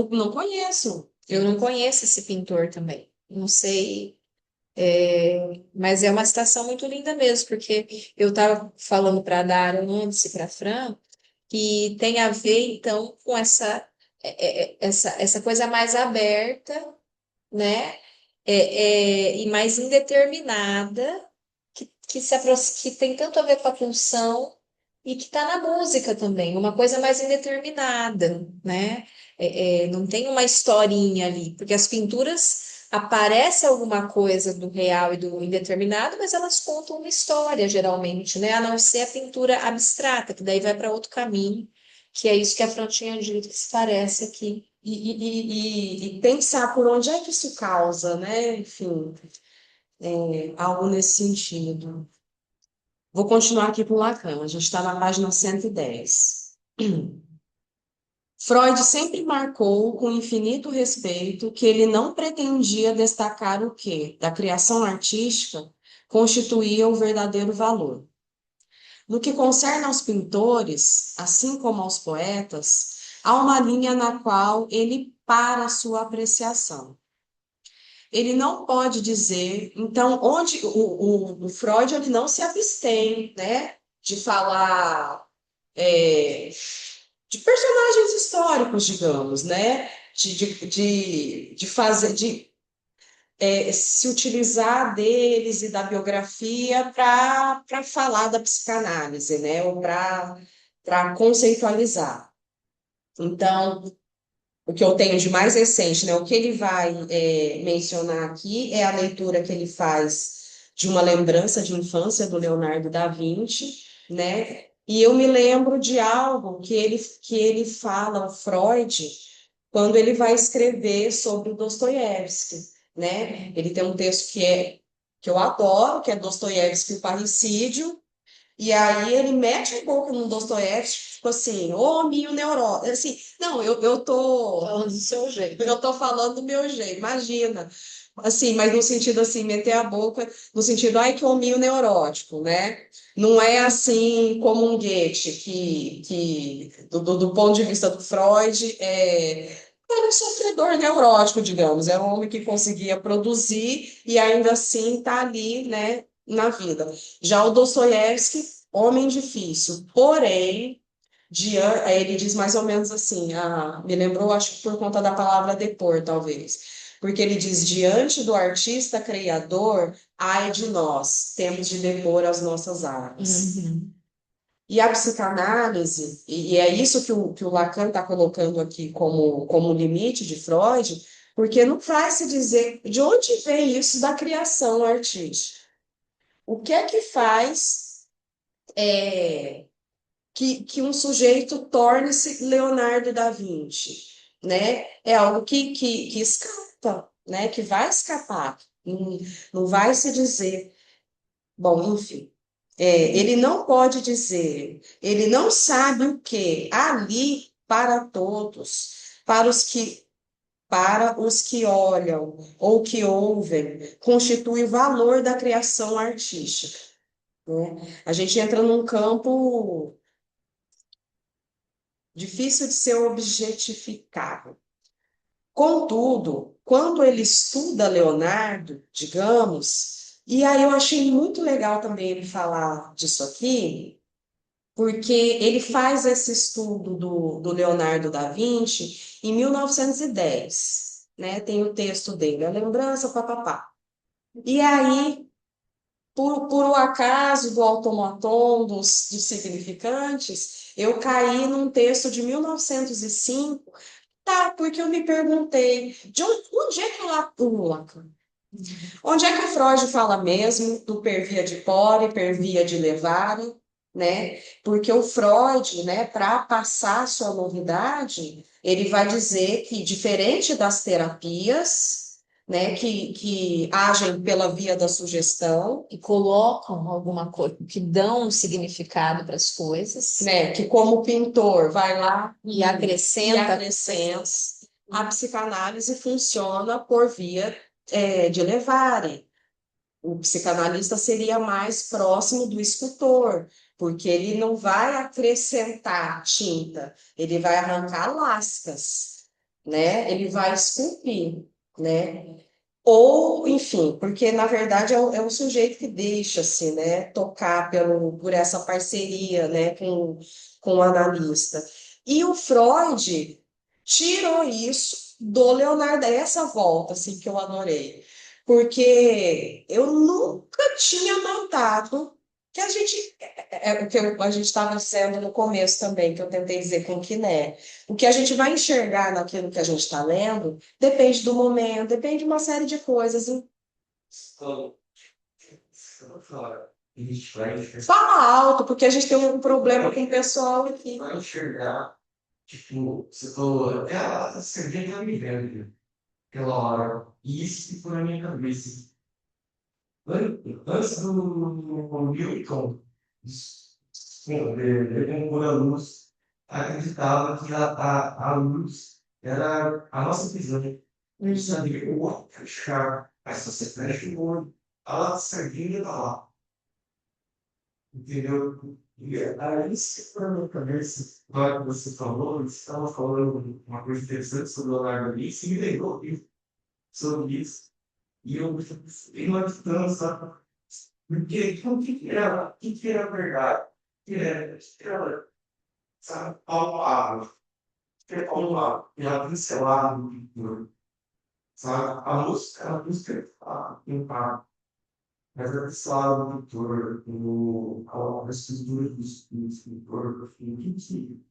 [SPEAKER 2] não conheço.
[SPEAKER 1] Eu não conheço esse pintor também. Não sei, mas é uma citação muito linda mesmo, porque eu estava falando para a Dara antes e para a Fran, que tem a ver, então, com essa coisa mais aberta, né? E mais indeterminada, que tem tanto a ver com a pulsão e que está na música também, uma coisa mais indeterminada, né? Não tem uma historinha ali, porque as pinturas aparece alguma coisa do real e do indeterminado, mas elas contam uma história, geralmente, né? A não ser a pintura abstrata, que daí vai para outro caminho, que é isso que a Fran tinha dito, que se parece aqui.
[SPEAKER 2] E pensar por onde é que isso causa, né? Enfim, algo nesse sentido. Vou continuar aqui com Lacan, a gente está na página 110. Freud sempre marcou com infinito respeito que ele não pretendia destacar o que, da criação artística, constituía o verdadeiro valor. No que concerne aos pintores, assim como aos poetas, há uma linha na qual ele para sua apreciação. Ele não pode dizer, então, onde o Freud ele não se abstém, né, de falar de personagens históricos, digamos, né, de fazer, se utilizar deles e da biografia para falar da psicanálise, né, ou para conceitualizar. Então, o que eu tenho de mais recente, né? O que ele vai mencionar aqui é a leitura que ele faz de uma lembrança de infância do Leonardo da Vinci, né? E eu me lembro de algo que ele fala, o Freud, quando ele vai escrever sobre o Dostoiévski, né? Ele tem um texto que eu adoro, que é Dostoiévski, o Parricídio, e aí ele mete um pouco no Dostoiévski, tipo assim, ô meio neurótico. Assim, não, eu tô
[SPEAKER 1] Falando do seu jeito.
[SPEAKER 2] eu tô falando do meu jeito, imagina. Assim, mas no sentido assim, meter a boca, no sentido, ai, que hominho neurótico, né? Não é assim como um Goethe, que do ponto de vista do Freud, era um sofredor neurótico, digamos, era um homem que conseguia produzir e ainda assim tá ali, né, na vida. Já o Dostoiévski, homem difícil, porém, aí ele diz mais ou menos assim, me lembrou, acho que por conta da palavra depor, talvez. Porque ele diz, diante do artista criador, ai de nós, temos de depor as nossas armas.
[SPEAKER 1] Uhum.
[SPEAKER 2] E a psicanálise, e é isso que o Lacan está colocando aqui como limite de Freud, porque não vai se dizer de onde vem isso da criação artística. O que é que faz que um sujeito torne-se Leonardo da Vinci? Né? É algo que escapa, né? Que vai escapar. Não vai se dizer. Bom, enfim. Ele não pode dizer, ele não sabe o que ali para todos, para os que olham ou que ouvem, constitui o valor da criação artística, né? A gente entra num campo difícil de ser objetificado. Contudo, quando ele estuda Leonardo, digamos, e aí eu achei muito legal também ele falar disso aqui, porque ele faz esse estudo do Leonardo da Vinci em 1910, né? Tem o texto dele, a lembrança, papapá. E aí, por o acaso do automaton, dos significantes, eu caí num texto de 1905, tá, porque eu me perguntei, onde é que o Lacan? Onde é que o Freud fala mesmo do per via de core, per via de levare, né? Porque o Freud, né, para passar sua novidade, ele vai dizer que, diferente das terapias, né, que agem pela via da sugestão,
[SPEAKER 1] E colocam alguma coisa, que dão um significado para as coisas,
[SPEAKER 2] né, que como pintor vai lá
[SPEAKER 1] e acrescenta.
[SPEAKER 2] a psicanálise funciona por via de levare. O psicanalista seria mais próximo do escultor, porque ele não vai acrescentar tinta, ele vai arrancar lascas, né? Ele vai esculpir, né? Ou, enfim, porque na verdade é o sujeito que deixa-se, né, tocar por essa parceria, né, com o analista. E o Freud tirou isso do Leonardo, é essa volta, assim, que eu adorei. Porque eu nunca tinha notado que a gente, o que a gente estava dizendo no começo também, que eu tentei dizer com que né, o que a gente vai enxergar naquilo que a gente está lendo depende do momento, depende de uma série de coisas.
[SPEAKER 3] Então, fala, a gente vai
[SPEAKER 2] Fala alto, porque a gente tem um problema com o pessoal aqui.
[SPEAKER 3] enxergar, tipo, você falou, ela tá servindo a me vendo aquela hora. E isso ficou na minha cabeça. Antes do Newton, de compor a luz, acreditava que a luz era a nossa visão. A gente sabia que o olho fechar, mas se você fecha o olho, ela servindo está lá. Entendeu? E aí, se for na minha cabeça, agora que você falou, você estava falando uma coisa interessante sobre o Leonardo da Vinci, e me lembrou sobre isso. E eu fiquei matutando, sabe? Porque o que era verdade? O que era, sabe, palpável? O que é palpável? Ela pincelada no pintor, sabe? A música é impacto, mas é pincelada no pintor, a estrutura do pintor, enfim.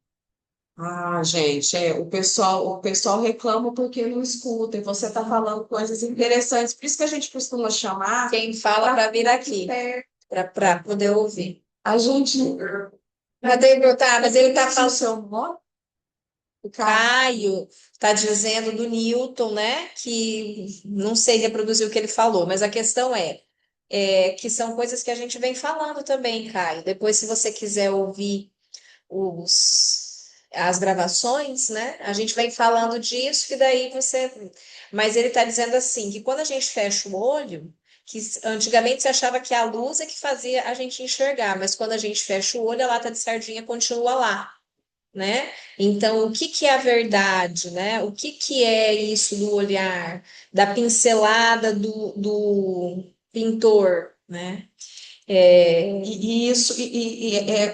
[SPEAKER 2] Gente, o pessoal reclama porque não escuta, e você está falando coisas interessantes, por isso que a gente costuma chamar
[SPEAKER 1] Quem fala para vir aqui, para poder ouvir.
[SPEAKER 2] a gente.
[SPEAKER 1] Mas ele está falando.
[SPEAKER 2] Seu nome?
[SPEAKER 1] O Caio está dizendo do Newton, né? Que não sei reproduzir o que ele falou, mas a questão que são coisas que a gente vem falando também, Caio. Depois, se você quiser ouvir as gravações, né? A gente vem falando disso, que daí você. Mas ele está dizendo assim, que quando a gente fecha o olho, que antigamente se achava que a luz é que fazia a gente enxergar, mas quando a gente fecha o olho, a lata de sardinha continua lá. né? Então, o que que é a verdade, né? O que que é isso do olhar, da pincelada do pintor, né?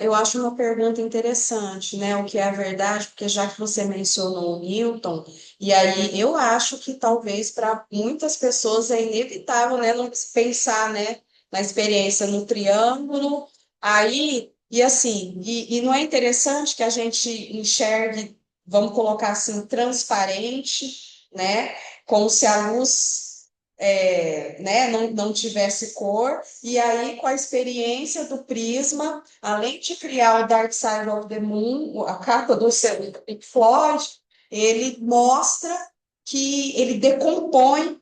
[SPEAKER 2] Eu acho uma pergunta interessante, né? O que é a verdade, porque já que você mencionou o Newton, e aí eu acho que talvez para muitas pessoas é inevitável, né, não pensar, né, na experiência no triângulo, aí, e assim, e não é interessante que a gente enxergue, vamos colocar assim, transparente, né? Como se a luz né, não tivesse cor, e aí com a experiência do Prisma, além de criar o Dark Side of the Moon, a capa do Pink Floyd, ele mostra que ele decompõe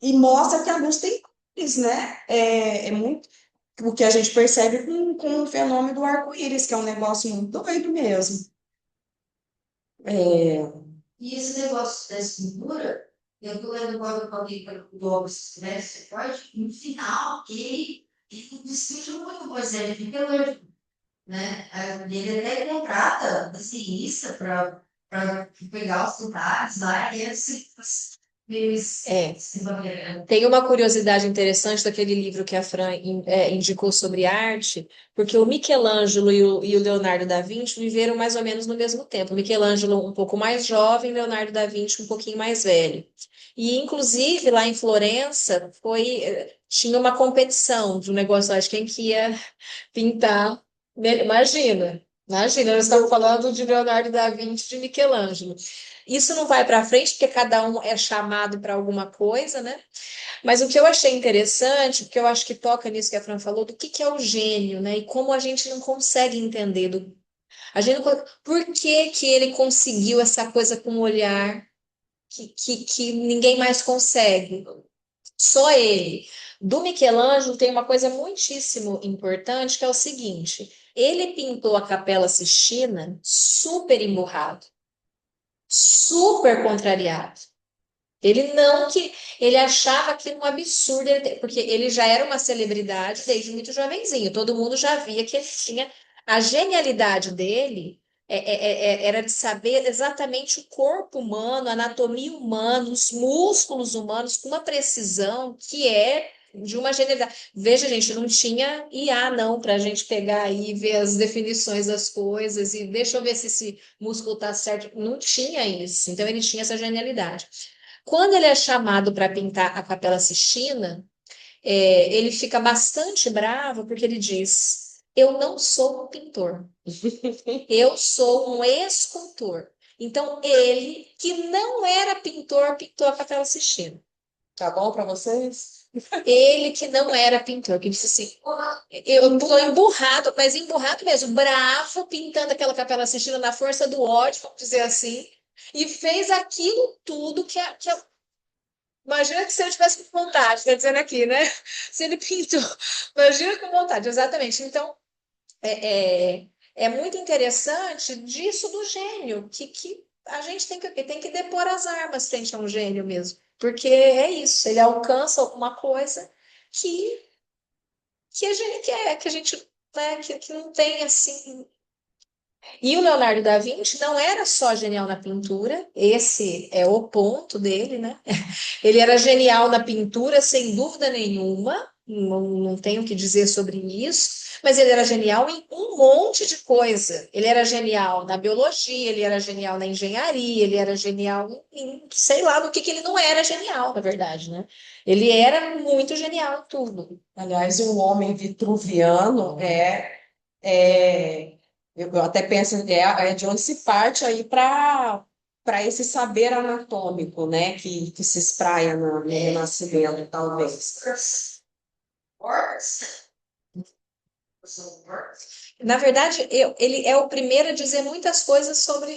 [SPEAKER 2] e mostra que a luz tem cores, né? É muito o que a gente percebe com o fenômeno do arco-íris, que é um negócio muito doido mesmo. É,
[SPEAKER 4] E esse negócio da escultura, eu estou lendo agora o capítulo do Augusto, né? Você pode, no final, ele discute muito Moisés de Michelangelo, né? Ele até contrata desenhista para pegar os detalhes lá, e eles
[SPEAKER 1] É.
[SPEAKER 4] se baseando.
[SPEAKER 1] Tem uma curiosidade interessante daquele livro que a Fran indicou sobre arte, porque o Michelangelo e o Leonardo da Vinci viveram mais ou menos no mesmo tempo. Michelangelo um pouco mais jovem, Leonardo da Vinci um pouquinho mais velho. E, inclusive, lá em Florença, tinha uma competição de um negócio, acho que quem que ia pintar. Imagina, nós estamos falando de Leonardo da Vinci e de Michelangelo. Isso não vai para frente, porque cada um é chamado para alguma coisa, né? Mas o que eu achei interessante, porque eu acho que toca nisso que a Fran falou, do que é o gênio, né? E como a gente não consegue entender. Por que que ele conseguiu essa coisa com o olhar que ninguém mais consegue? Só ele. Do Michelangelo tem uma coisa muitíssimo importante, que é o seguinte: ele pintou a Capela Sistina super emburrado, super contrariado. Ele não que ele achava aquilo um absurdo, porque ele já era uma celebridade desde muito jovenzinho. Todo mundo já via que ele tinha a genialidade dele era de saber exatamente o corpo humano, a anatomia humana, os músculos humanos com uma precisão que é de uma genialidade. Veja, gente, não tinha IA não para a gente pegar aí e ver as definições das coisas e deixa eu ver se esse músculo está certo. Não tinha isso. Então ele tinha essa genialidade. Quando ele é chamado para pintar a Capela Sistina, ele fica bastante bravo porque ele diz: Eu não sou um pintor, eu sou um escultor. Então, ele, que não era pintor, pintou a Capela Sistina.
[SPEAKER 2] tá bom para vocês?
[SPEAKER 1] Ele que não era pintor, que disse assim: Eu estou emburrado, mas emburrado mesmo, bravo, pintando aquela Capela Sistina na força do ódio, vamos dizer assim, e fez aquilo tudo Imagina que se eu tivesse com vontade, está dizendo aqui, né? Se ele pintou, imagina com vontade, exatamente. Então, é, é, é muito interessante disso do gênio, que a gente tem que depor as armas frente a um gênio mesmo. Porque é isso, ele alcança alguma coisa que, que a gente quer, que a gente, né, que não tem assim. E o Leonardo da Vinci não era só genial na pintura, esse é o ponto dele, né? Ele era genial na pintura, sem dúvida nenhuma, não tenho o que dizer sobre isso, mas ele era genial em um monte de coisa. Ele era genial na biologia, ele era genial na engenharia, ele era genial sei lá, no que ele não era genial, na verdade, né? Ele era muito genial em tudo.
[SPEAKER 2] Aliás, um homem vitruviano é, eu até penso, é de onde se parte aí para esse saber anatômico, né, que se espraia no Renascimento, talvez.
[SPEAKER 1] Na verdade, ele é o primeiro a dizer muitas coisas sobre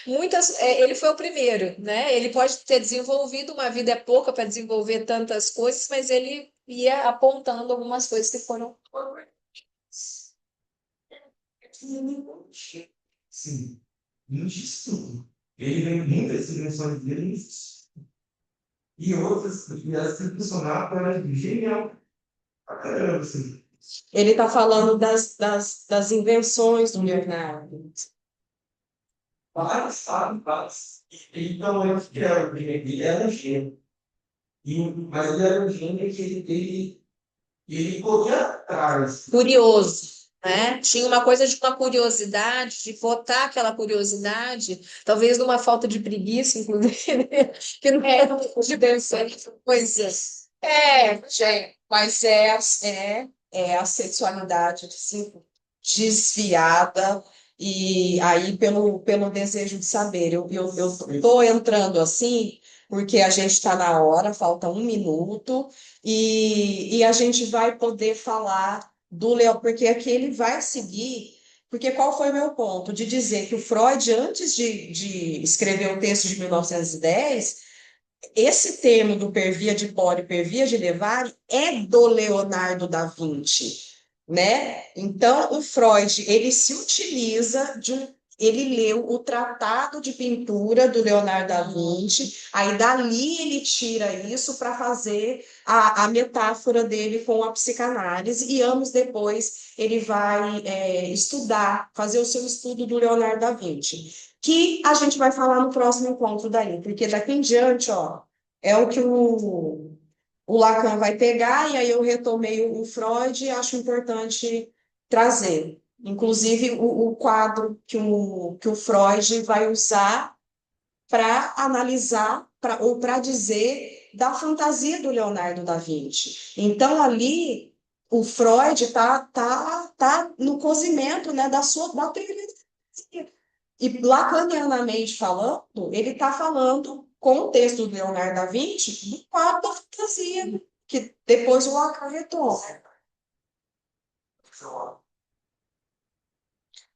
[SPEAKER 1] ele foi o primeiro, né? Ele pode ter desenvolvido uma vida é pouca para desenvolver tantas coisas, mas ele ia apontando algumas coisas que foram.
[SPEAKER 3] Sim, muito estudo. Ele vem muitas dimensões dele e outras que elas têm funcionado para genial pra caramba, assim.
[SPEAKER 2] Ele está falando das invenções do Leonardo.
[SPEAKER 3] Vários, sabe? Vários. Então, eu acho que ele era gênio. Mas ele era um gênio que ele corria atrás.
[SPEAKER 1] Curioso, né? Tinha uma coisa de uma curiosidade, de botar aquela curiosidade, talvez numa falta de preguiça, inclusive, que não é de pensar em coisas.
[SPEAKER 2] Gente, mas é a sexualidade assim, desviada e aí pelo desejo de saber. Eu tô entrando assim porque a gente está na hora, falta 1 minuto e a gente vai poder falar do Leo, porque aqui ele vai seguir. Porque qual foi o meu ponto? De dizer que o Freud, antes de escrever o texto de 1910, esse termo do per via de Pore, per via de Levari é do Leonardo da Vinci, né? Então, o Freud, ele se utiliza ele leu o Tratado de Pintura do Leonardo da Vinci, aí dali ele tira isso para fazer a metáfora dele com a psicanálise, e anos depois ele vai estudar, fazer o seu estudo do Leonardo da Vinci, que a gente vai falar no próximo encontro daí, porque daqui em diante, ó, é o que o Lacan vai pegar, e aí eu retomei o Freud e acho importante trazer. Inclusive, o quadro que o Freud vai usar para analisar ou para dizer da fantasia do Leonardo da Vinci. Então, ali, o Freud tá no cozimento, né, da teoria. E lacanianamente falando, ele está falando, com o texto do Leonardo da Vinci, do quadro da fantasia, que depois o Lacan retoma.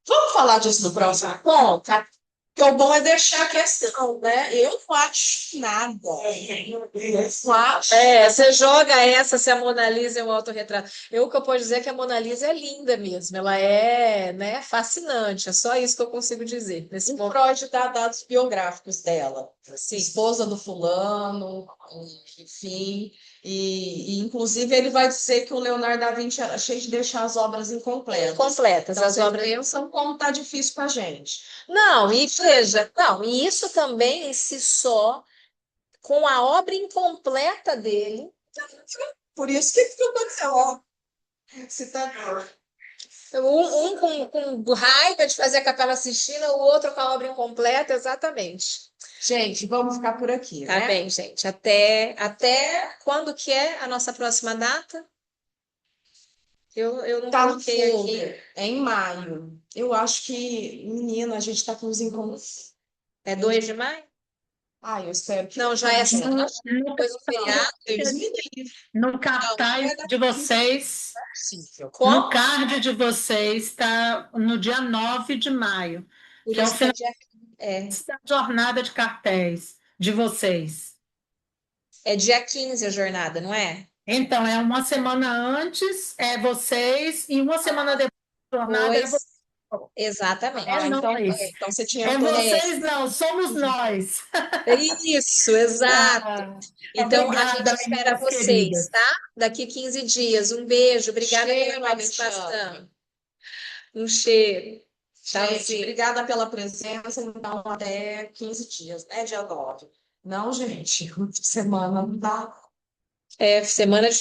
[SPEAKER 2] Vamos falar disso no próximo ponto? Porque o bom é deixar a questão, né? Eu não acho nada. Não acho.
[SPEAKER 1] Você joga essa se a Mona Lisa é um autorretrato. O que eu posso dizer é que a Mona Lisa é linda mesmo, ela é, né, fascinante, é só isso que eu consigo dizer nesse
[SPEAKER 2] O
[SPEAKER 1] momento.
[SPEAKER 2] Freud dá dados biográficos dela.
[SPEAKER 1] Sim.
[SPEAKER 2] Esposa do fulano, enfim. E, inclusive, ele vai dizer que o Leonardo da Vinci era cheio de deixar as obras incompletas.
[SPEAKER 1] Completas,
[SPEAKER 2] Então,
[SPEAKER 1] as
[SPEAKER 2] vocês
[SPEAKER 1] obras.
[SPEAKER 2] pensam como está difícil para a gente.
[SPEAKER 1] Não, e veja, não, e isso também em si só, com a obra incompleta dele,
[SPEAKER 2] Por isso que eu estou dizendo, ó, citador.
[SPEAKER 1] um com raiva de fazer a Capela Sistina, o outro com a obra incompleta, exatamente.
[SPEAKER 2] Gente, vamos ficar por aqui,
[SPEAKER 1] Tá
[SPEAKER 2] né?
[SPEAKER 1] bem, gente. Até quando que é a nossa próxima data? Eu não
[SPEAKER 2] Tá no
[SPEAKER 1] coloquei aqui.
[SPEAKER 2] folder, é em maio. Eu acho que, menina, a gente está com os encontros.
[SPEAKER 1] É 2 de maio?
[SPEAKER 2] Eu espero que
[SPEAKER 1] Não, já é
[SPEAKER 2] seja.
[SPEAKER 1] depois do feriado.
[SPEAKER 2] Deus me livre.
[SPEAKER 7] No cartaz de vocês,
[SPEAKER 2] Possível.
[SPEAKER 7] no
[SPEAKER 1] Como?
[SPEAKER 7] card de vocês, está no dia 9 de maio,
[SPEAKER 1] Por
[SPEAKER 7] que é o
[SPEAKER 1] isso que
[SPEAKER 7] final
[SPEAKER 1] é
[SPEAKER 7] da jornada de cartéis de vocês.
[SPEAKER 1] é dia 15 a jornada, não é?
[SPEAKER 7] Então, é uma semana antes, é vocês, e uma semana depois da jornada é vocês.
[SPEAKER 1] Exatamente.
[SPEAKER 7] É
[SPEAKER 2] Então,
[SPEAKER 7] nós.
[SPEAKER 2] então você tinha
[SPEAKER 7] É
[SPEAKER 2] todo.
[SPEAKER 7] vocês não, somos nós.
[SPEAKER 1] Isso, exato.
[SPEAKER 7] Ah,
[SPEAKER 1] Então, a gente
[SPEAKER 7] obrigada,
[SPEAKER 1] espera
[SPEAKER 7] meninas
[SPEAKER 1] vocês,
[SPEAKER 7] queridas.
[SPEAKER 1] tá? Daqui 15 dias. Um beijo, obrigada
[SPEAKER 2] Cheiro,
[SPEAKER 1] pela participação.
[SPEAKER 2] Alexandre.
[SPEAKER 1] Um cheiro.
[SPEAKER 2] Gente,
[SPEAKER 1] Tchauzinho.
[SPEAKER 2] obrigada pela presença. Então, até 15 dias, né? Dia 9. Não, gente, semana não dá.
[SPEAKER 1] Semana de